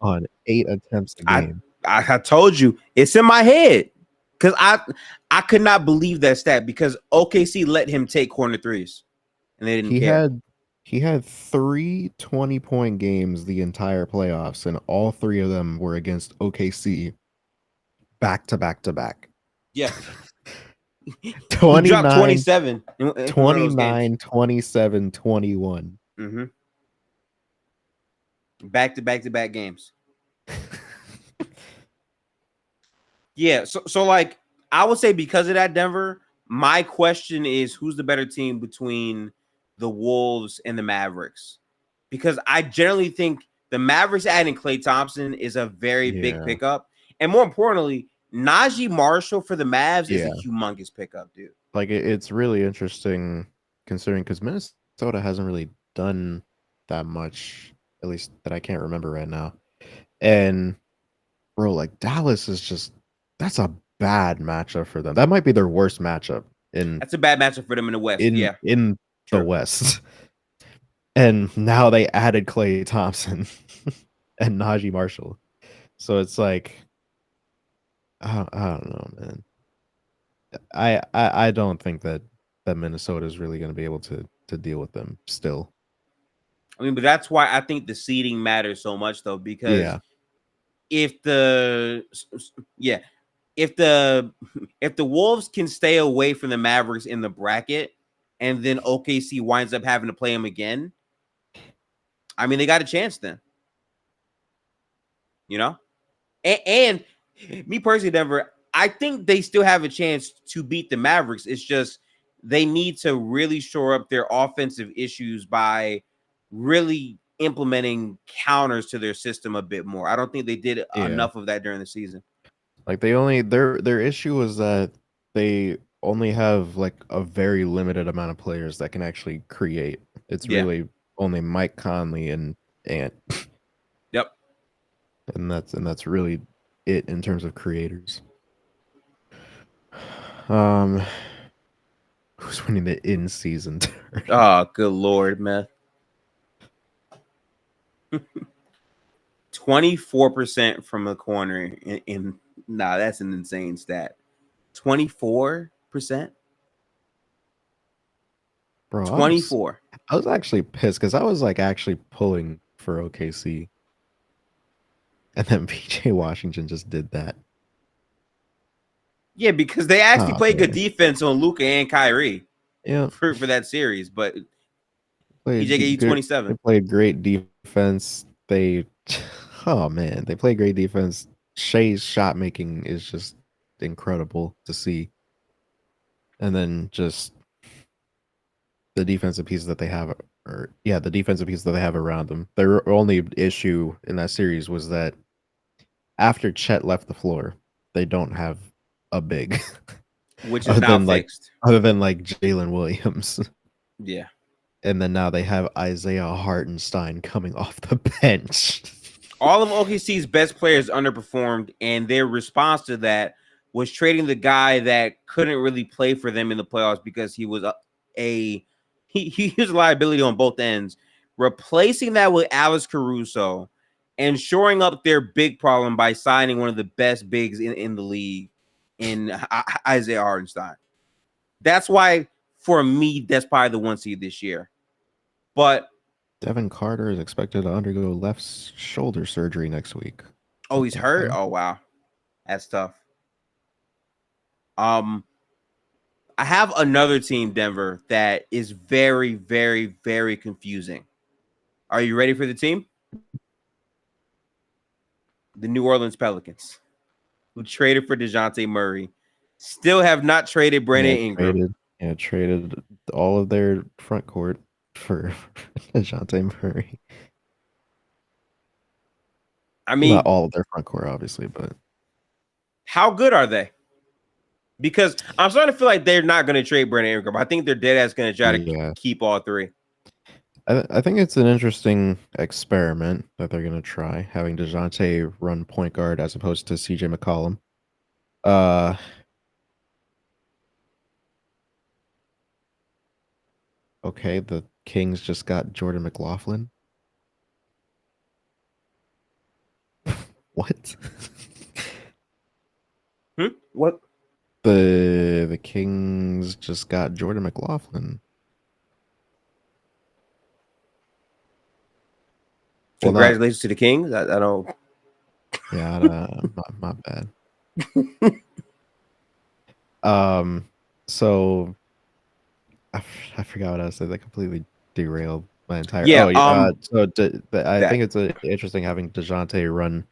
on 8 attempts a I game. I told you it's in my head because I could not believe that stat because OKC let him take corner threes and they didn't He care. had 3 20-point games the entire playoffs, and all 3 of them were against OKC back to back to back. Yeah, he dropped 29, 27 in one of those games. 29, 27, 21. Mm-hmm. Back to back games. Yeah, so like I would say because of that, Denver. My question is, who's the better team between the Wolves and the Mavericks? Because I generally think the Mavericks adding Klay Thompson is a very big Yeah. pickup, and more importantly, Najee Marshall for the Mavs is a Yeah. humongous pickup, dude. Like it's really interesting considering because Minnesota hasn't really done that much, at least that I can't remember right now. And bro, like Dallas is just that's a bad matchup for them. That might be their worst matchup in That's a bad matchup for them in the West. Yeah, in the sure. West. And now they added Klay Thompson and Najee Marshall. So it's like I don't know, man. I don't think that Minnesota is really going to be able to deal with them still. I mean, but that's why I think the seeding matters so much, though, because Yeah. if the if the Wolves can stay away from the Mavericks in the bracket, and then OKC winds up having to play them again, I mean, they got a chance then. You know, and me personally, Denver, I think they still have a chance to beat the Mavericks. It's just they need to really shore up their offensive issues by really implementing counters to their system a bit more. I don't think they did enough of that during the season. Like they only their issue was that they only have like a very limited amount of players that can actually create. It's really only Mike Conley and Ant. Yep. And that's really it in terms of creators. Who's winning the in-season tournament? Oh, good Lord, man. 24% from the corner in nah, that's an insane stat. 24%? Bro, 24. I was actually pissed because I was like actually pulling for OKC. And then PJ Washington just did that. Yeah, because they actually played good defense on Luka and Kyrie. Yeah. For that series, but PJ gave you 27. They played great defense. Oh man, they played great defense. Shea's shot making is just incredible to see. And then just the defensive pieces that they have the defensive pieces that they have around them. Their only issue in that series was that after Chet left the floor, they don't have a big, which is now fixed. Other than like Jalen Williams. Yeah. And then now they have Isaiah Hartenstein coming off the bench. All of OKC's best players underperformed, and their response to that was trading the guy that couldn't really play for them in the playoffs because he was he was a liability on both ends, replacing that with Alex Caruso and shoring up their big problem by signing one of the best bigs in the league in Isaiah Hartenstein. That's why, for me, that's probably the 1 seed this year. But Devin Carter is expected to undergo left shoulder surgery next week. oh, he's hurt? Oh, wow. That's tough. I have another team, Denver, that is very, very, very confusing. Are you ready for the team? The New Orleans Pelicans, who traded for DeJounte Murray, still have not traded Brandon Ingram. Traded all of their front court for DeJounte Murray. I mean, not all of their front court, obviously, but how good are they? Because I'm starting to feel like they're not going to trade Brandon Ingram. I think they're dead ass going to try to keep all three. I think it's an interesting experiment that they're going to try, having DeJounte run point guard as opposed to CJ McCollum. Okay, the Kings just got Jordan McLaughlin. What? What? The Kings just got Jordan McLaughlin. Congratulations to the Kings. I don't. Yeah, my bad. So I forgot what I said. That completely derailed my entire. Yeah. I think it's interesting having DeJounte run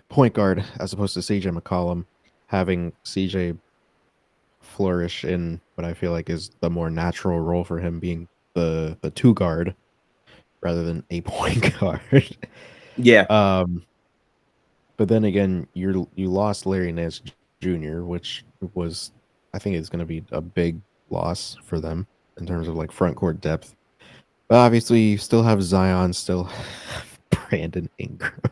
point guard as opposed to CJ McCollum, having CJ flourish in what I feel like is the more natural role for him, being the two guard rather than a point guard. Yeah. But then again, you lost Larry Nance Jr., which was, I think, is going to be a big loss for them in terms of like front court depth. But obviously, you still have Zion, still have Brandon Ingram.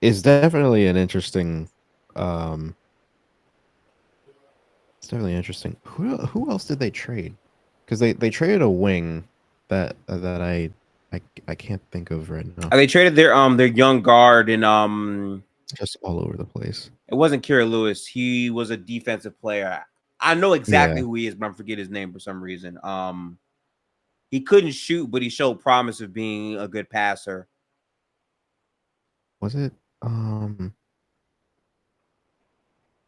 It's definitely an interesting. It's definitely interesting. Who else did they trade? Because they traded a wing that I can't think of right now. They traded their young guard and just all over the place. It wasn't Kira Lewis. He was a defensive player. I know exactly who he is, but I forget his name for some reason. He couldn't shoot, but he showed promise of being a good passer. Was it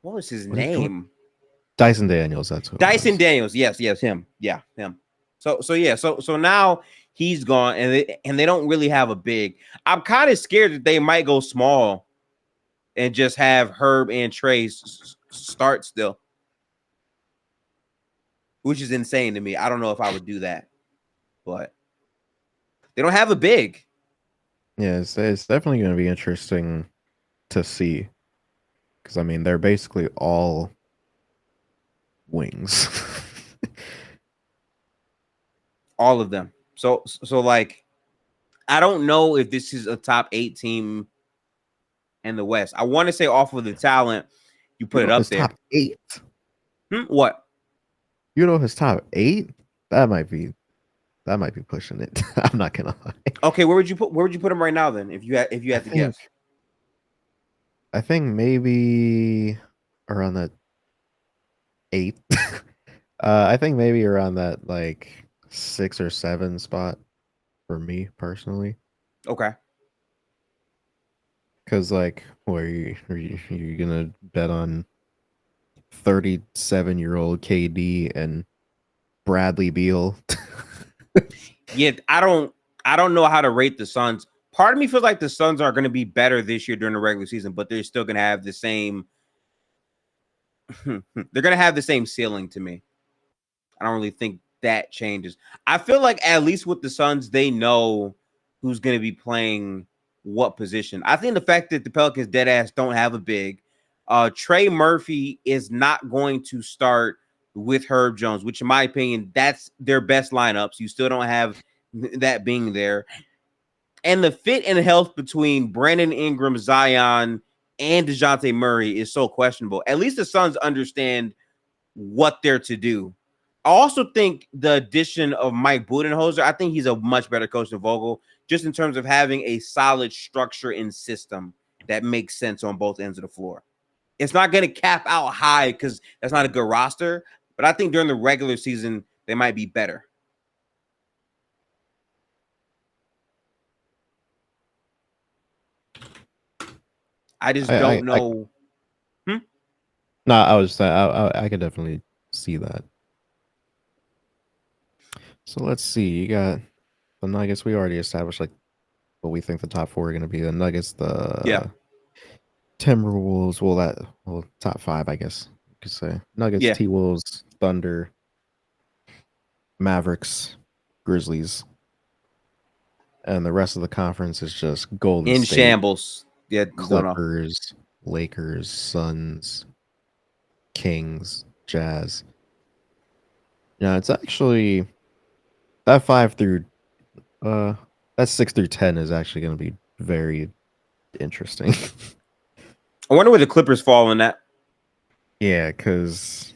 what was his name? Dyson Daniels. That's who. Dyson Daniels. Yes, him. Yeah, him. So now he's gone, and they don't really have a big. I'm kind of scared that they might go small and just have Herb and Trey start still, which is insane to me. I don't know if I would do that, but they don't have a big. Yeah, it's definitely going to be interesting to see, because I mean they're basically all wings. All of them. So like, I don't know if this is a top 8 team in the West. I want to say off of the talent, you put it up there. Top 8. What? You know his top 8? That might be pushing it. I'm not gonna lie. Okay, where would you put him right now then? If you had to guess. I think maybe around that 8. I think maybe around that like 6 or 7 spot for me personally. Okay. Because like, are you gonna bet on 37-year-old KD and Bradley Beal? Yeah, I don't know how to rate the Suns. Part of me feels like the Suns are going to be better this year during the regular season, but they're still going to have the same. They're going to have the same ceiling to me. I don't really think that changes. I feel like at least with the Suns, they know who's going to be playing what position. I think the fact that the Pelicans dead ass don't have a big. Trey Murphy is not going to start with Herb Jones, which in my opinion, that's their best lineups. You still don't have that being there. And the fit and health between Brandon Ingram, Zion, and DeJounte Murray is so questionable. At least the Suns understand what they're to do. I also think the addition of Mike Budenholzer, I think he's a much better coach than Vogel, just in terms of having a solid structure and system that makes sense on both ends of the floor. It's not going to cap out high because that's not a good roster, but I think during the regular season, they might be better. I just don't know. No, I was saying I could definitely see that. So let's see. You got the Nuggets. We already established like what we think the top four are going to be. The Nuggets, the Timberwolves. Well, top five, I guess you could say. Nuggets, T-Wolves, Thunder, Mavericks, Grizzlies, and the rest of the conference is just Golden in State, shambles. Yeah, Clippers, Lakers, Suns, Kings, Jazz. Yeah, it's actually that 5 through that 6 through 10 is actually going to be very interesting. I wonder where the Clippers fall in that. Yeah, because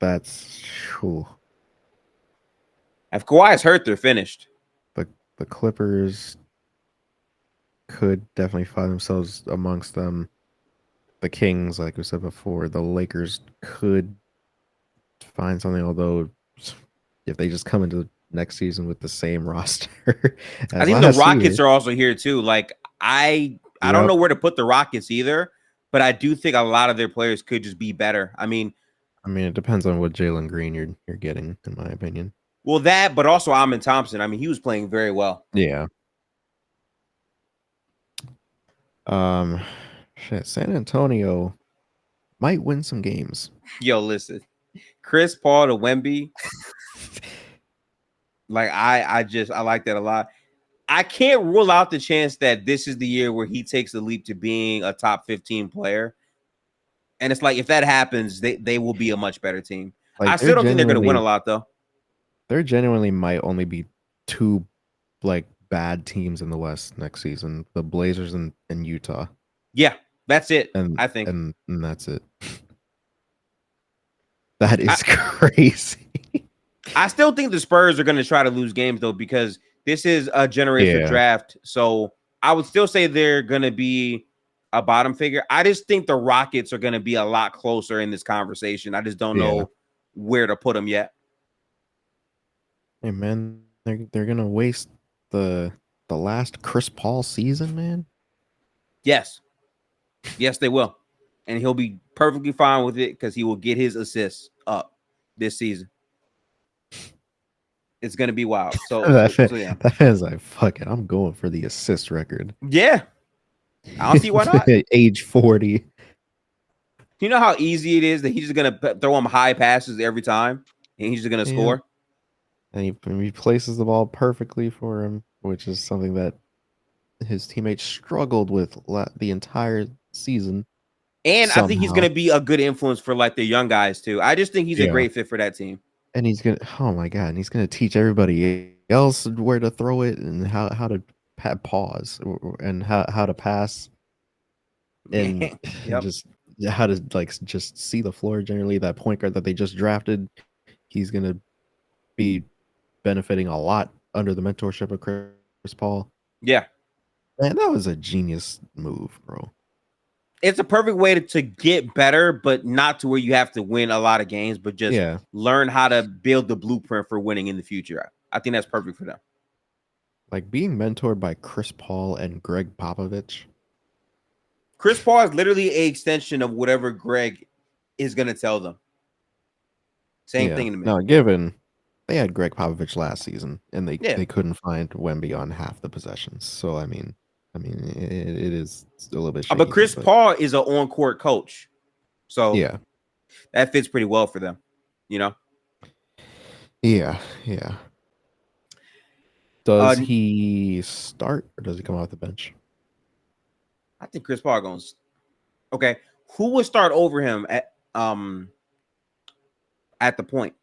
that's cool. If Kawhi's hurt, they're finished. The Clippers could definitely find themselves amongst them. The Kings, like we said before, the Lakers could find something, although if they just come into next season with the same roster I think the Rockets are also here too. Like I don't know where to put the Rockets either, but I do think a lot of their players could just be better. I mean, it depends on what Jalen Green you're getting, in my opinion. Well, that, but also Amin Thompson. I mean, he was playing very well. Yeah. San Antonio might win some games. Yo, listen, Chris Paul to Wemby. Like I like that a lot. I can't rule out the chance that this is the year where he takes the leap to being a top 15 player. And it's like if that happens, they will be a much better team. Like, I still don't think they're going to win a lot though. There genuinely might only be two like bad teams in the West next season: the Blazers and Utah. Yeah, that's it. And I think, and that's it. That is crazy. I still think the Spurs are going to try to lose games though, because this is a generational draft. So I would still say they're going to be a bottom figure. I just think the Rockets are going to be a lot closer in this conversation. I just don't know where to put them yet. Hey man, they're gonna waste the last Chris Paul season, man. Yes, they will, and he'll be perfectly fine with it because he will get his assists up this season. It's gonna be wild. So yeah, that is like fuck it. I'm going for the assist record. Yeah, I don't see why not. Age 40. You know how easy it is that he's just gonna throw him high passes every time, and he's just gonna score. And he places the ball perfectly for him, which is something that his teammates struggled with the entire season. And somehow. I think he's going to be a good influence for like the young guys too. I just think he's a great fit for that team. And he's going to, oh my God, and he's going to teach everybody else where to throw it and how to pause and how to pass. And just how to like just see the floor generally. That point guard that they just drafted, he's going to be benefiting a lot under the mentorship of Chris Paul. Yeah. Man, that was a genius move, bro. It's a perfect way to get better, but not to where you have to win a lot of games, but just learn how to build the blueprint for winning in the future. I think that's perfect for them. Like being mentored by Chris Paul and Greg Popovich. Chris Paul is literally an extension of whatever Greg is going to tell them. Same thing to me. Now, given they had Greg Popovich last season, and they couldn't find Wemby on half the possessions. So I mean, it is a little bit shaky, but Chris Paul is an on-court coach, so that fits pretty well for them, you know. Yeah. Does he start or does he come off the bench? I think Chris Paul goes. Okay, who would start over him at the point?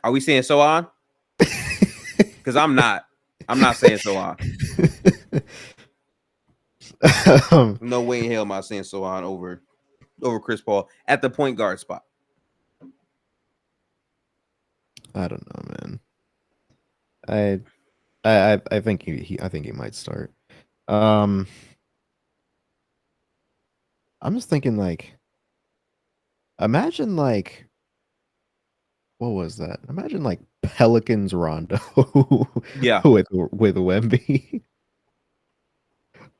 Are we saying so on? Because I'm not saying so on. No way in hell am I saying so on over Chris Paul at the point guard spot. I don't know, man. I think I think he might start. Um, I'm just thinking like, imagine like, what was that? Imagine like Pelicans Rondo Yeah. with Wemby.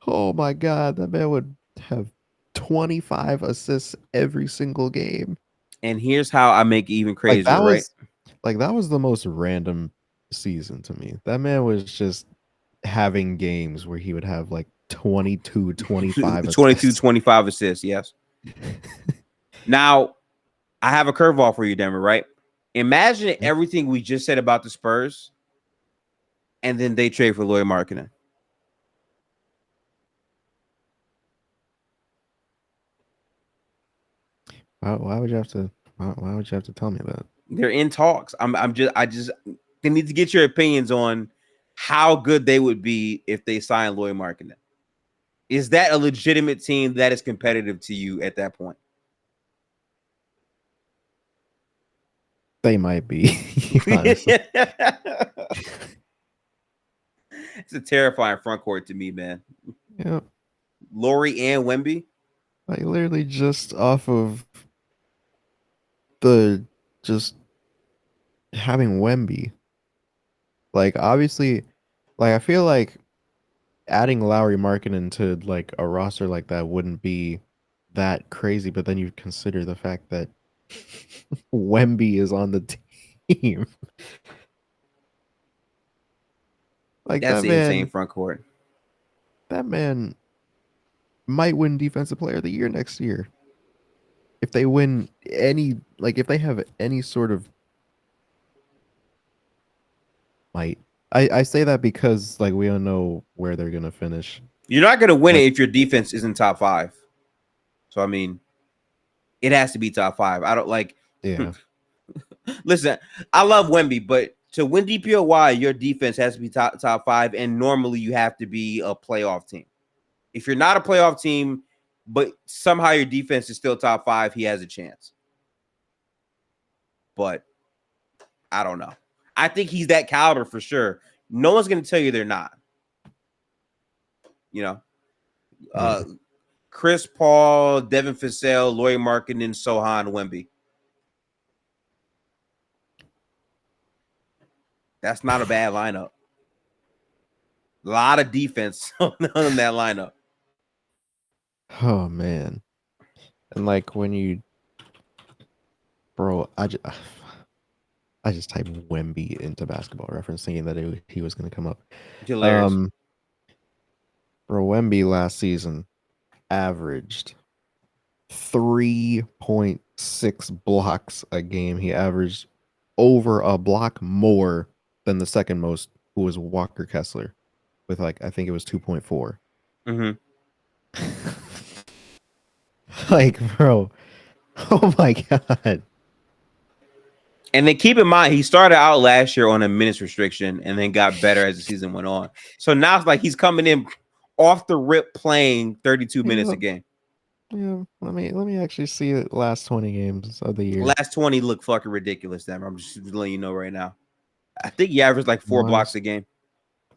Oh my God, that man would have 25 assists every single game. And here's how I make it even Like crazier, right? that was the most random season to me. That man was just having games where he would have like 22, 25 22, assists. 25 assists. Yes. Now, I have a curveball for you, Denver, right? Imagine everything we just said about the Spurs, and then they trade for Lauri Markkanen. Why would you have to why would you have to tell me that? They're in talks. I just they need to get your opinions on how good they would be if they sign Lauri Markkanen. Is that a legitimate team that is competitive to you at that point? They might be, honestly. It's a terrifying front court to me, man. Yeah. Lauri and Wemby. Like literally just off of the just having Wemby. Like obviously, like I feel like adding Lowry Markkanen to like a roster like that wouldn't be that crazy, but then you consider the fact that Wemby is on the team. Like That's the insane front court. that man might win Defensive Player of the Year next year. If they win any, like if they have any sort of might. I say that because like we don't know where they're gonna finish. You're not going to win But, it if your defense isn't top 5. So I mean, it has to be top 5. I don't like. yeah. Listen, I love Wemby, but to win DPOY, your defense has to be top 5, and normally you have to be a playoff team. If you're not a playoff team, but somehow your defense is still top 5, he has a chance. But I don't know. I think he's that caliber for sure. No one's going to tell you they're not. You know, Yeah. Chris Paul, Devin Vassell, Lauri Markkanen, Sohan, Wemby. That's not a bad lineup. A lot of defense on that lineup. Oh man. And like when you, bro, I just typed Wemby into Basketball Reference, thinking that he was gonna come up. Hilarious. Bro, Wemby last season averaged 3.6 blocks a game. He averaged over a block more than the second most, who was Walker Kessler, with like I think it was 2.4. Mm-hmm. Like, bro, oh my god. And then keep in mind, he started out last year on a minutes restriction and then got better as the season went on. So now it's like he's coming in off the rip playing 32 minutes a game. Yeah, let me actually see the last 20 games of the year. Last 20 look fucking ridiculous, Denver. I'm just letting you know right now. I think he averaged like 4 blocks a game.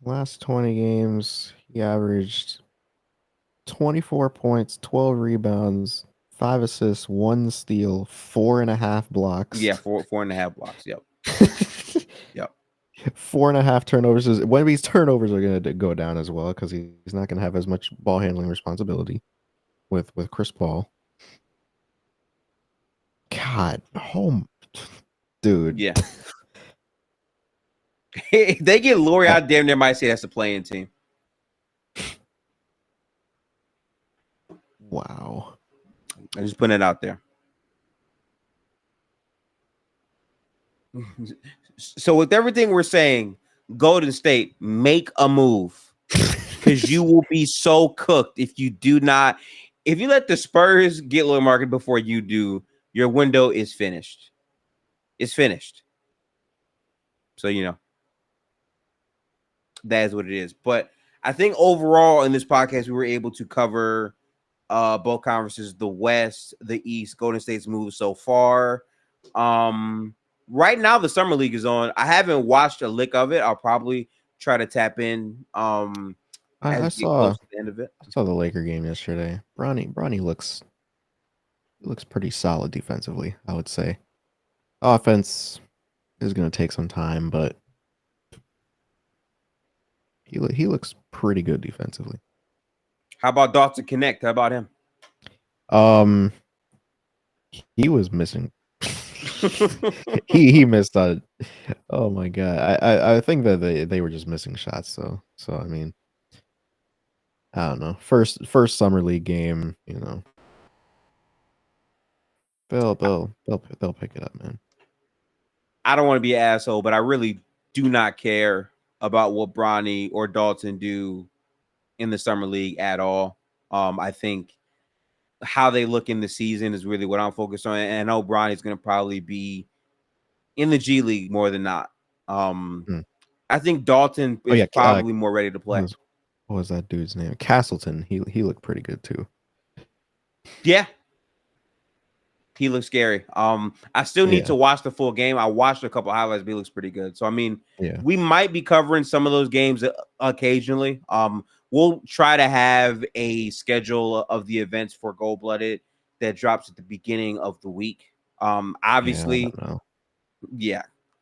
Last 20 games, he averaged 24 points, 12 rebounds, 5 assists, 1 steal, 4.5 blocks. Yeah, 4.5 blocks. Yep. Yep. 4.5 turnovers. Wemby's turnovers are going to go down as well because he's not going to have as much ball handling responsibility with Chris Paul. God, home, dude. Yeah. If they get Lauri out, damn near might say that's a playing team. Wow. I'm just putting it out there. So with everything we're saying, Golden State, make a move, because you will be so cooked if you do not. If you let the Spurs get Lauri Markkanen before you do, your window is finished. It's finished. So you know that is what it is. But I think overall in this podcast we were able to cover both conferences, the West, the East, Golden State's move so far. right now the summer league is on. I haven't watched a lick of it. I'll probably try to tap in as I we get close saw to the end of it. I saw the Laker game yesterday. Bronny looks pretty solid defensively, I would say. Offense is going to take some time, but he looks pretty good defensively. How about Dalton Connect? How about him? Um, he was missing. he missed on. Oh my god! I think that they were just missing shots. So I mean, I don't know. First summer league game, you know. They'll pick it up, man. I don't want to be an asshole, but I really do not care about what Bronny or Dalton do in the summer league at all. I think how they look in the season is really what I'm focused on. And I know Bronny's going to probably be in the G League more than not. I think Dalton is probably more ready to play. What was that dude's name? Castleton. He looked pretty good too. Yeah. He looks scary. I still need to watch the full game. I watched a couple highlights, but he looks pretty good. So I mean, we might be covering some of those games occasionally. We'll try to have a schedule of the events for Goldblooded that drops at the beginning of the week. Obviously, I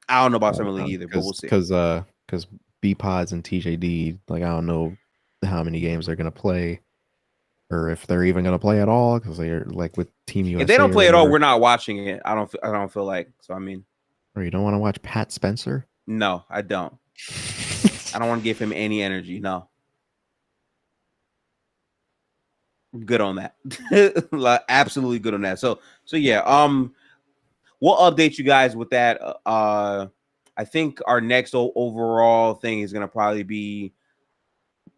don't know about Summer League either, but we'll see. Because B Pods and TJD, like I don't know how many games they're gonna play, or if they're even gonna play at all. Because they're like with Team USA. If they don't play at all, we're not watching it. I don't feel like. So I mean, or you don't want to watch Pat Spencer? No, I don't. I don't want to give him any energy. No. Good on that. Like, absolutely good on that. So yeah, we'll update you guys with that. I think our next overall thing is gonna probably be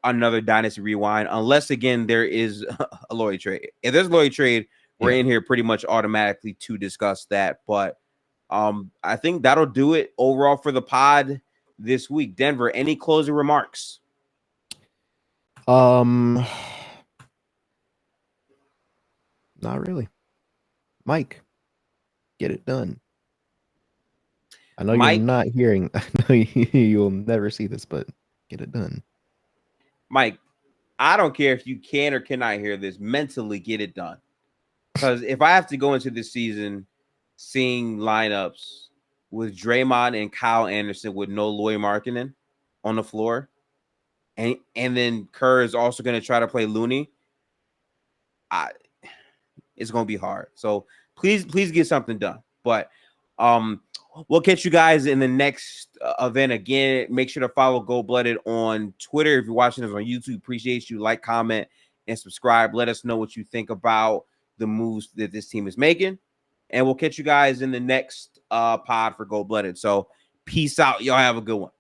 another Dynasty Rewind, unless again there is a Lloyd trade. If there's a Lloyd trade, we're in here pretty much automatically to discuss that. But I think that'll do it overall for the pod this week. Denver, any closing remarks? Not really. Mike, get it done. I know you're not hearing. I know you'll never see this, but get it done. Mike, I don't care if you can or cannot hear this. Mentally, get it done. Because if I have to go into this season seeing lineups with Draymond and Kyle Anderson with no Lauri Markkanen on the floor, and then Kerr is also going to try to play Looney, it's going to be hard. So please get something done. But we'll catch you guys in the next event. Again, make sure to follow Goldblooded on Twitter. If you're watching us on YouTube, appreciate you. Like, comment, and subscribe. Let us know what you think about the moves that this team is making. And we'll catch you guys in the next pod for Goldblooded. So peace out. Y'all have a good one.